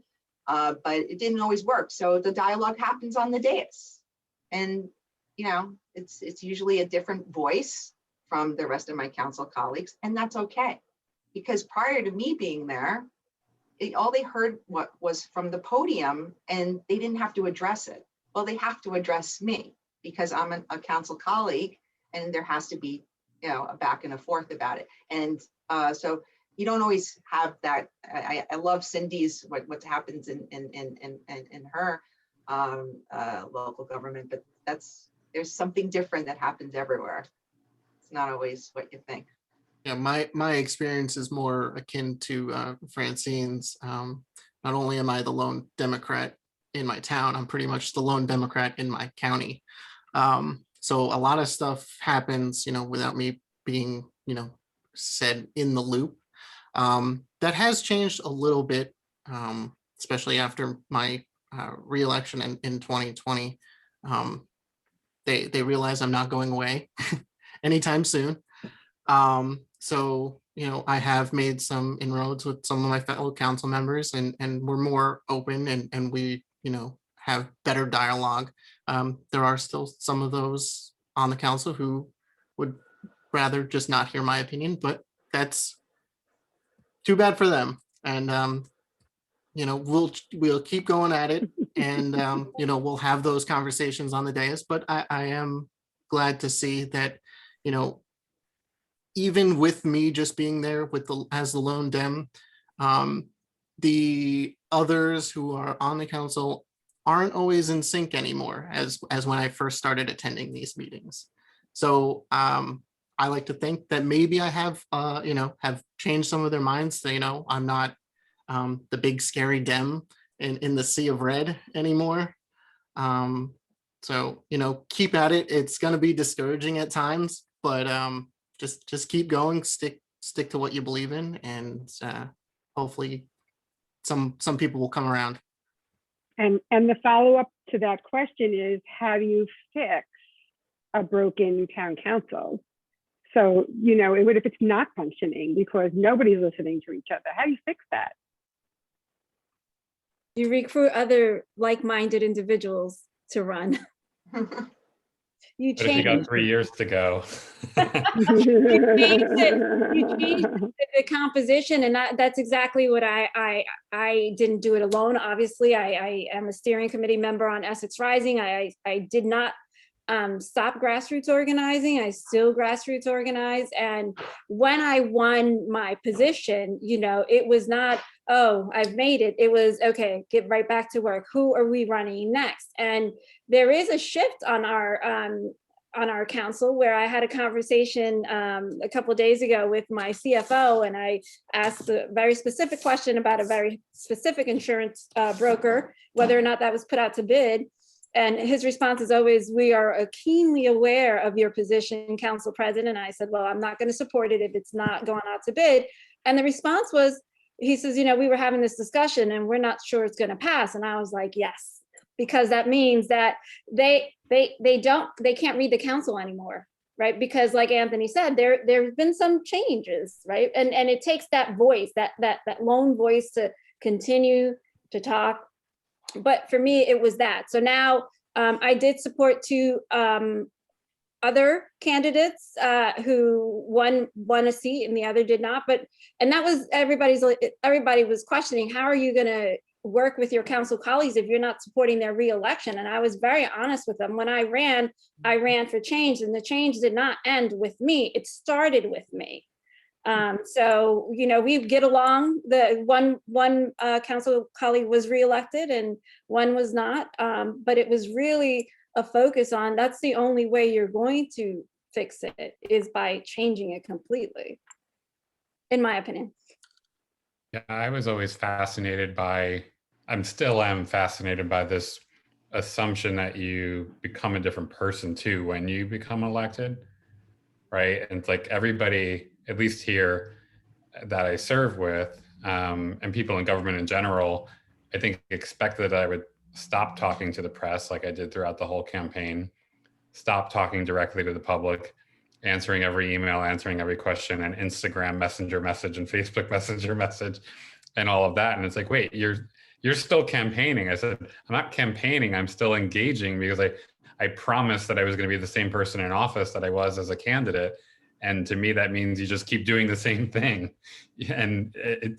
Speaker 8: but it didn't always work. So the dialogue happens on the dais, and it's usually a different voice from the rest of my council colleagues, and that's okay, because prior to me being there, all they heard was from the podium, and they didn't have to address it. Well, they have to address me because I'm a council colleague, and there has to be, a back and a forth about it. And so you don't always have that. I love Cindy's what happens in her local government, but there's something different that happens everywhere. It's not always what you think.
Speaker 5: Yeah, my experience is more akin to Francine's. Not only am I the lone Democrat in my town, I'm pretty much the lone Democrat in my county. So a lot of stuff happens, without me being, said in the loop. That has changed a little bit, especially after my re-election in 2020. They realize I'm not going away anytime soon. So, I have made some inroads with some of my fellow council members, and we're more open, and we, have better dialogue. There are still some of those on the council who would rather just not hear my opinion, but that's too bad for them. And, we'll keep going at it, and, we'll have those conversations on the dais. But I am glad to see that, even with me just being there as the lone Dem, the others who are on the council aren't always in sync anymore as when I first started attending these meetings. So I like to think that maybe I have, have changed some of their minds. So, I'm not the big scary Dem in the sea of red anymore. So, keep at it. It's going to be discouraging at times, but just keep going, stick to what you believe in, and hopefully some people will come around.
Speaker 2: And the follow-up to that question is, how do you fix a broken town council? So, if it's not functioning because nobody's listening to each other, how do you fix that?
Speaker 4: You recruit other like-minded individuals to run. You
Speaker 7: But if you
Speaker 4: change
Speaker 7: got 3 years to go.
Speaker 4: you change the composition, and that's exactly what I didn't do it alone. Obviously, I am a steering committee member on Essex Rising. I did not stop grassroots organizing. I still grassroots organize. And when I won my position, it was not, oh, I've made it. It was, okay, get right back to work. Who are we running next? And there is a shift on our council, where I had a conversation a couple of days ago with my CFO, and I asked a very specific question about a very specific insurance broker, whether or not that was put out to bid. And his response is always, we are keenly aware of your position, Council President. And I said, well, I'm not going to support it if it's not going out to bid. And the response was, he says, we were having this discussion and we're not sure it's going to pass. And I was like, yes, because that means that they can't read the council anymore, right? Because like Anthony said, there's been some changes, right? And it takes that voice, that lone voice, to continue to talk. But for me, it was that. So now I did support two other candidates who one won a seat and the other did not. And that was everybody was questioning, how are you going to work with your council colleagues if you're not supporting their reelection? And I was very honest with them. When I ran for change, and the change did not end with me. It started with me. So, we get along. The one council colleague was reelected and one was not. But it was really a focus on, that's the only way you're going to fix it, is by changing it completely, in my opinion.
Speaker 7: Yeah, I was always fascinated by, still am fascinated by this assumption that you become a different person too when you become elected, right? And it's like everybody, at least here that I serve with, and people in government in general, I think expected that I would stop talking to the press like I did throughout the whole campaign, stop talking directly to the public, answering every email, answering every question, and Instagram messenger message and Facebook messenger message and all of that. And it's like, wait, you're still campaigning. I said, I'm not campaigning, I'm still engaging, because I promised that I was going to be the same person in office that I was as a candidate. And to me, that means you just keep doing the same thing. And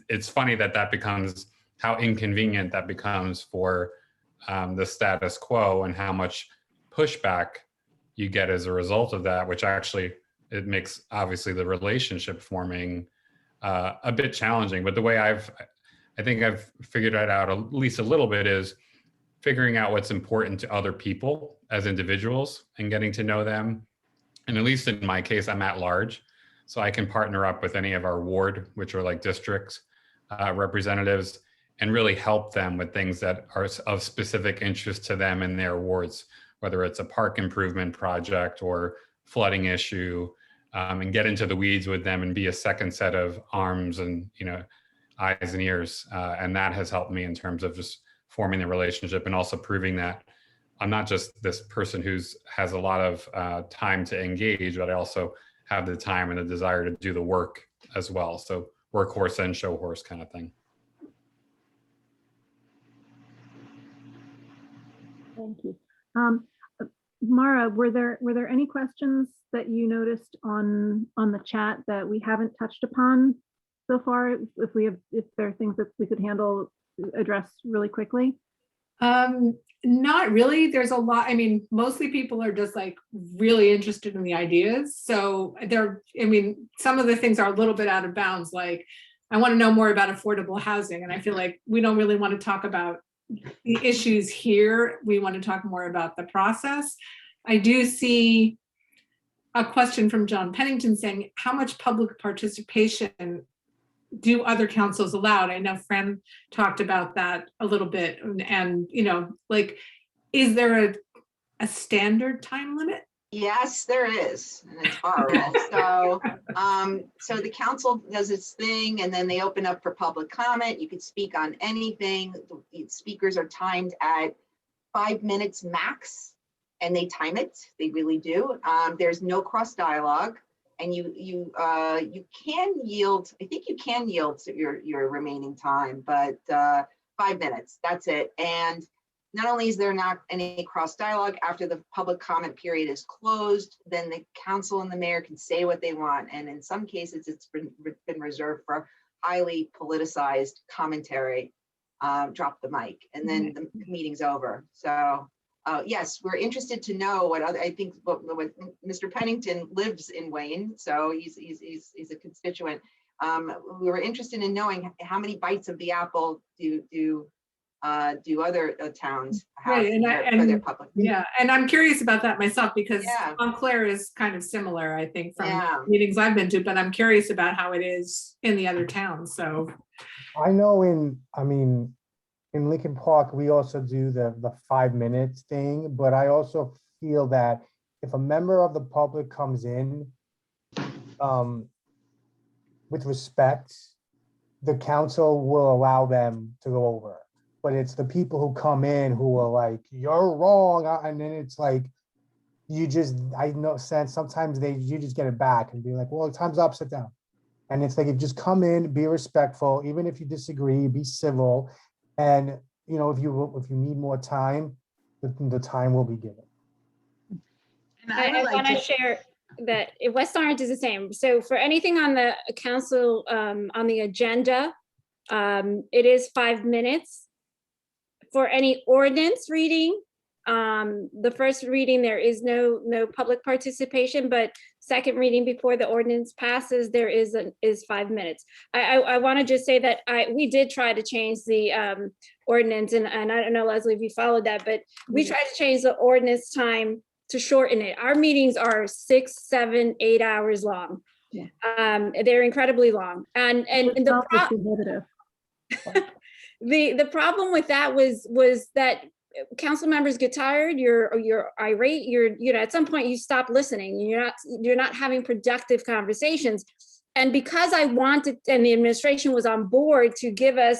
Speaker 7: it's funny that becomes, how inconvenient that becomes for the status quo, and how much pushback you get as a result of that, which actually, it makes obviously the relationship forming a bit challenging. But the way I think I've figured it out at least a little bit is figuring out what's important to other people as individuals and getting to know them. And at least in my case, I'm at large, so I can partner up with any of our ward, which are like district representatives, and really help them with things that are of specific interest to them in their wards, whether it's a park improvement project or flooding issue, and get into the weeds with them and be a second set of arms and eyes and ears. And that has helped me in terms of just forming the relationship, and also proving that I'm not just this person has a lot of time to engage, but I also have the time and the desire to do the work as well. So workhorse and show horse kind of thing.
Speaker 1: Thank you. Mara, were there any questions that you noticed on the chat that we haven't touched upon so far? If there are things that we could address really quickly?
Speaker 9: Not really. There's a lot. I mean, mostly people are just like really interested in the ideas. So some of the things are a little bit out of bounds. Like, I want to know more about affordable housing. And I feel like we don't really want to talk about the issues here. We want to talk more about the process. I do see a question from John Pennington saying, how much public participation do other councils allow? I know Fran talked about that a little bit, and you know, like, is there a standard time limit?
Speaker 8: Yes, there is, and it's horrible. So, so the council does its thing, and then they open up for public comment. You can speak on anything. The speakers are timed at 5 minutes max, and they time it. They really do. There's no cross dialogue, and you can yield. I think you can yield to your remaining time, but 5 minutes. That's it. And not only is there not any cross dialogue, after the public comment period is closed, then the council and the mayor can say what they want. And in some cases, it's been reserved for highly politicized commentary. Drop the mic, and then the meeting's over. So yes, we're interested to know what other, I think what Mr. Pennington lives in Wayne, so he's a constituent. We were interested in knowing how many bites of the apple do other towns have
Speaker 9: Right,
Speaker 8: for their public.
Speaker 9: Yeah, and I'm curious about that myself, because
Speaker 8: Yeah.
Speaker 9: Montclair is kind of similar, I think, from
Speaker 8: Yeah.
Speaker 9: meetings I've been to, but I'm curious about how it is in the other towns, so.
Speaker 3: I know in Lincoln Park, we also do the 5 minutes thing, but I also feel that if a member of the public comes in with respect, the council will allow them to go over. But it's the people who come in who are like, you're wrong. And then it's like, I know sometimes you just get it back and be like, well, time's up, sit down. And it's like, you just come in, be respectful, even if you disagree, be civil. And, you know, if you need more time, the time will be given.
Speaker 6: And
Speaker 4: I want to share that West Orange is the same. So for anything on the council, on the agenda, it is 5 minutes. For any ordinance reading, the first reading, there is no public participation, but second reading before the ordinance passes, there is 5 minutes. I want to just say that we did try to change the ordinance, and I don't know, Leslie, if you followed that, but we tried to change the ordinance time to shorten it. Our meetings are 6, 7, 8 hours long.
Speaker 1: Yeah.
Speaker 4: They're incredibly long, and the problem with that was that council members get tired, you're irate, at some point you stop listening, you're not having productive conversations. And because I wanted, and the administration was on board to give us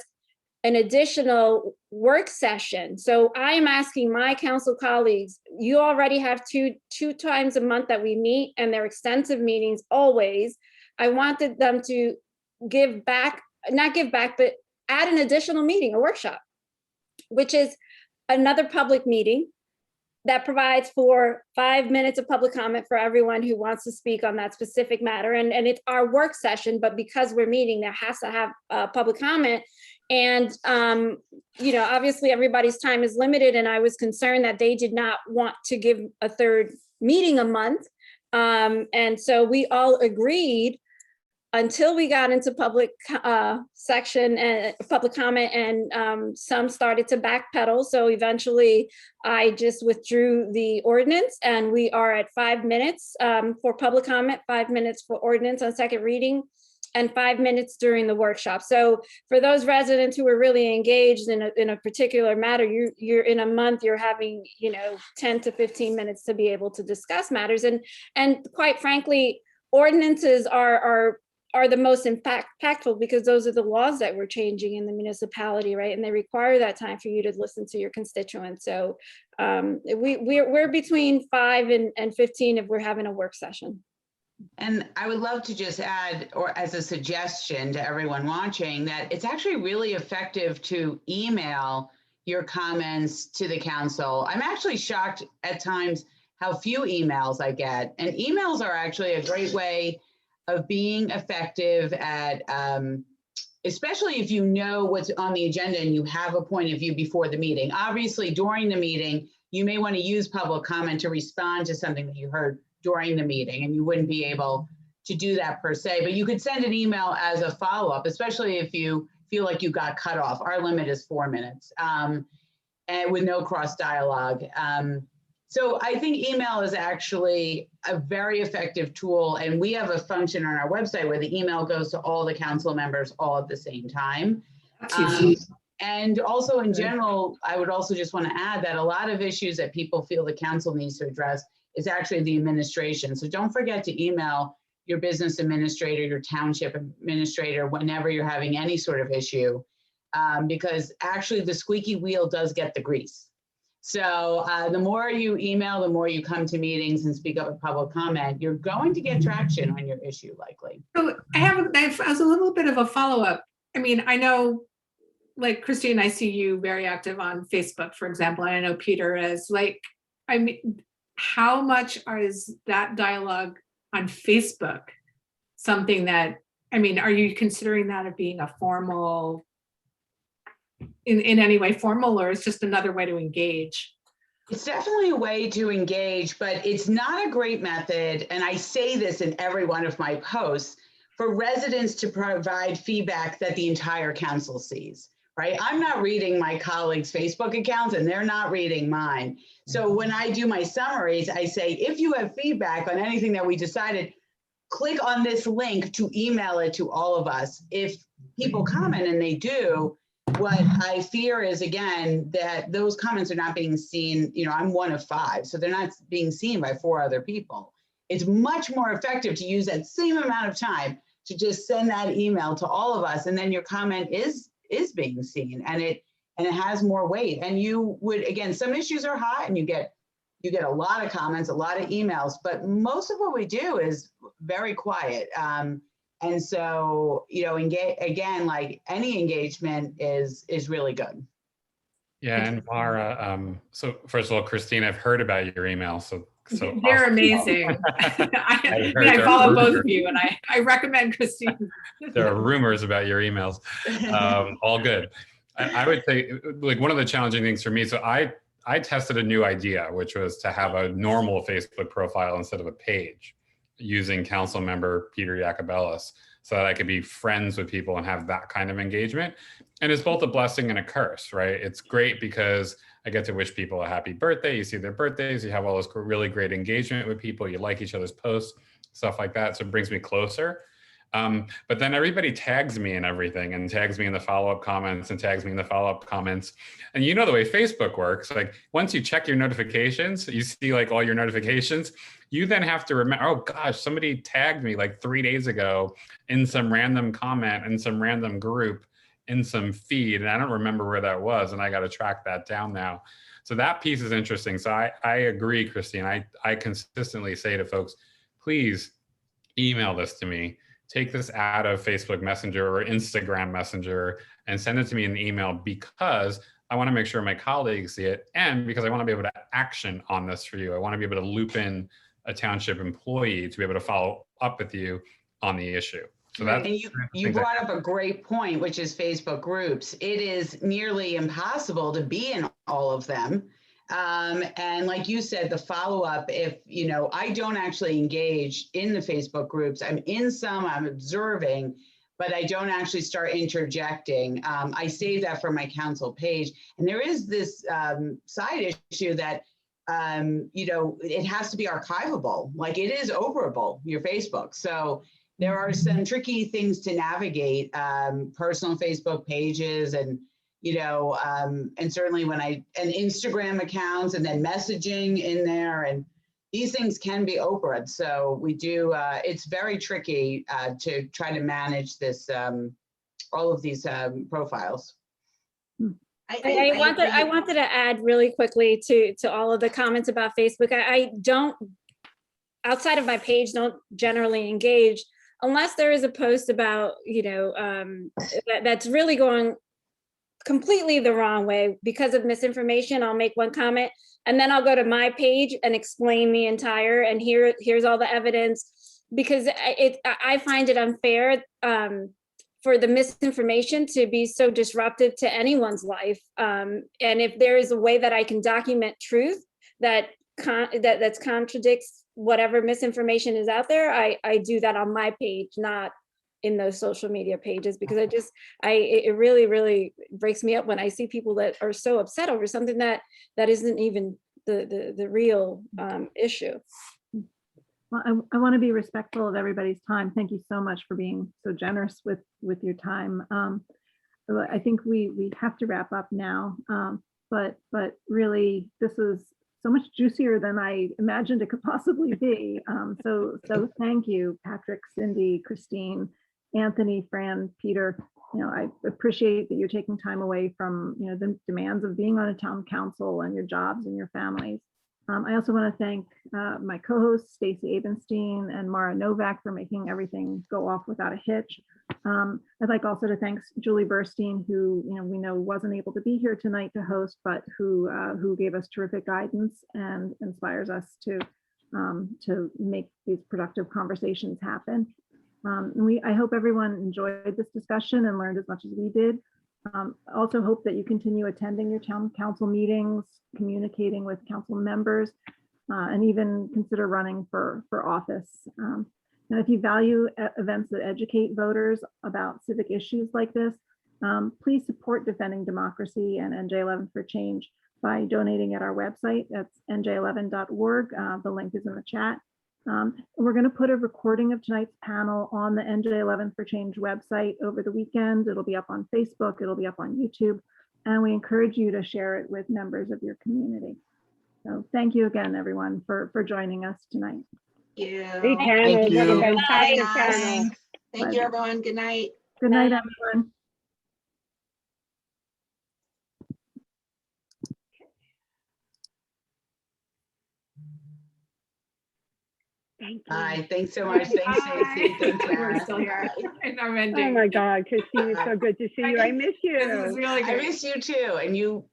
Speaker 4: an additional work session. So I am asking my council colleagues, you already have two times a month that we meet, and they're extensive meetings always. I wanted them to not give back, but add an additional meeting, a workshop, which is another public meeting that provides for 5 minutes of public comment for everyone who wants to speak on that specific matter. And it's our work session, but because we're meeting, there has to have public comment. And, obviously everybody's time is limited. And I was concerned that they did not want to give a third meeting a month. And so we all agreed, until we got into public section and public comment, and some started to backpedal. So eventually I just withdrew the ordinance, and we are at 5 minutes for public comment, 5 minutes for ordinance on second reading, and 5 minutes during the workshop. So for those residents who are really engaged in a particular matter, you're in a month, you're having 10 to 15 minutes to be able to discuss matters. And quite frankly, ordinances are the most impactful, because those are the laws that we're changing in the municipality, right? And they require that time for you to listen to your constituents. So we're between 5 and 15 if we're having a work session.
Speaker 6: And I would love to just add, or as a suggestion to everyone watching, that it's actually really effective to email your comments to the council. I'm actually shocked at times how few emails I get. And emails are actually a great way of being effective at, especially if you know what's on the agenda and you have a point of view before the meeting. Obviously, during the meeting, you may want to use public comment to respond to something that you heard during the meeting, and you wouldn't be able to do that per se, but you could send an email as a follow-up, especially if you feel like you got cut off. Our limit is 4 minutes, and with no cross dialogue. So I think email is actually a very effective tool, and we have a function on our website where the email goes to all the council members all at the same time. And also in general, I would also just want to add that a lot of issues that people feel the council needs to address is actually the administration. So don't forget to email your business administrator, your township administrator, whenever you're having any sort of issue, because actually the squeaky wheel does get the grease. So the more you email, the more you come to meetings and speak up with public comment, you're going to get traction on your issue likely.
Speaker 9: So I have as a little bit of a follow-up. I mean, I know, like Christine, I see you very active on Facebook, for example, and I know Peter is. Like, I mean, how much is that dialogue on Facebook something that, I mean, are you considering that of being a formal, in any way formal, or is just another way to engage?
Speaker 6: It's definitely a way to engage, but it's not a great method. And I say this in every one of my posts, for residents to provide feedback that the entire council sees, right? I'm not reading my colleagues' Facebook accounts and they're not reading mine. So when I do my summaries, I say, if you have feedback on anything that we decided, click on this link to email it to all of us. If people comment, and they do, what I fear is, again, that those comments are not being seen. You know, I'm one of 5, so they're not being seen by 4 other people. It's much more effective to use that same amount of time to just send that email to all of us, and then your comment is being seen, and it has more weight. And you would, again, some issues are hot, and you get a lot of comments, a lot of emails, but most of what we do is very quiet. And so, you know, again, like any engagement is really good.
Speaker 7: Yeah, and Mara, so first of all, Christine, I've heard about your email, so
Speaker 9: they're
Speaker 7: awesome.
Speaker 9: amazing. I follow both of you, and I recommend Christine.
Speaker 7: There are rumors about your emails. All good. I would say, like, one of the challenging things for me, so I tested a new idea, which was to have a normal Facebook profile instead of a page, using council member Peter Yacobellis, so that I could be friends with people and have that kind of engagement. And it's both a blessing and a curse, right? It's great because I get to wish people a happy birthday. You see their birthdays, you have all this really great engagement with people, you like each other's posts, stuff like that. So it brings me closer. But then everybody tags me in everything, and tags me in the follow-up comments, and tags me in the follow-up comments. And you know the way Facebook works, like once you check your notifications, you see like all your notifications, you then have to remember, oh gosh, somebody tagged me like 3 days ago in some random comment, in some random group, in some feed, and I don't remember where that was, and I got to track that down now. So that piece is interesting. So I agree, Christine. I consistently say to folks, please email this to me. Take this out of Facebook Messenger or Instagram Messenger and send it to me in an email, because I want to make sure my colleagues see it, and because I want to be able to action on this for you. I want to be able to loop in a township employee to be able to follow up with you on the issue. So that's,
Speaker 6: and you brought up a great point, which is Facebook groups. It is nearly impossible to be in all of them. And like you said, the follow-up, if, you know, I don't actually engage in the Facebook groups. I'm in some, I'm observing, but I don't actually start interjecting. I save that for my council page. And there is this side issue that, you know, it has to be archivable. Like, it is overable, your Facebook. So there are some tricky things to navigate, personal Facebook pages, and, you know, and certainly and Instagram accounts, and then messaging in there, and these things can be overed. So we do, it's very tricky to try to manage this, all of these profiles.
Speaker 4: I wanted to add really quickly to all of the comments about Facebook. I don't, outside of my page, don't generally engage unless there is a post about, you know, that's really going completely the wrong way because of misinformation. I'll make one comment, and then I'll go to my page and explain the entire, and here's all the evidence, because I find it unfair for the misinformation to be so disruptive to anyone's life. And if there is a way that I can document truth that contradicts whatever misinformation is out there, I do that on my page, not in those social media pages, because it really, really breaks me up when I see people that are so upset over something that isn't even the real issue.
Speaker 1: Well, I want to be respectful of everybody's time. Thank you so much for being so generous with your time. I think we have to wrap up now, but really this is so much juicier than I imagined it could possibly be. So thank you, Patrick, Cindy, Christine, Anthony, Fran, Peter. I appreciate that you're taking time away from the demands of being on a town council and your jobs and your families. I also want to thank my co-hosts, Stacey Abenstein and Mara Novak, for making everything go off without a hitch. I'd like also to thank Julie Burstein, who we know wasn't able to be here tonight to host, but who gave us terrific guidance and inspires us to make these productive conversations happen. I hope everyone enjoyed this discussion and learned as much as we did. Also hope that you continue attending your town council meetings, communicating with council members, and even consider running for office. And if you value events that educate voters about civic issues like this, please support Defending Democracy and NJ11 for Change by donating at our website. That's nj11.org. The link is in the chat. We're going to put a recording of tonight's panel on the NJ11 for Change website over the weekend. It'll be up on Facebook, it'll be up on YouTube, and we encourage you to share it with members of your community. So thank you again, everyone, for joining us tonight.
Speaker 6: Thank you.
Speaker 2: Great panel.
Speaker 5: Thank
Speaker 2: What a
Speaker 5: you.
Speaker 2: fantastic
Speaker 8: Bye,
Speaker 2: panel.
Speaker 8: guys. Thank you, everyone. Good night.
Speaker 1: Good night, everyone.
Speaker 2: Thank you.
Speaker 6: Bye. Thanks so much. Thanks, Stacey. Thanks,
Speaker 9: We're
Speaker 6: Sarah.
Speaker 9: still here. And I'm
Speaker 2: Oh
Speaker 9: ending.
Speaker 2: my God, Christine, it's so good to see you. I miss
Speaker 9: This is
Speaker 2: you.
Speaker 9: really
Speaker 6: I
Speaker 9: great.
Speaker 6: miss you too. And you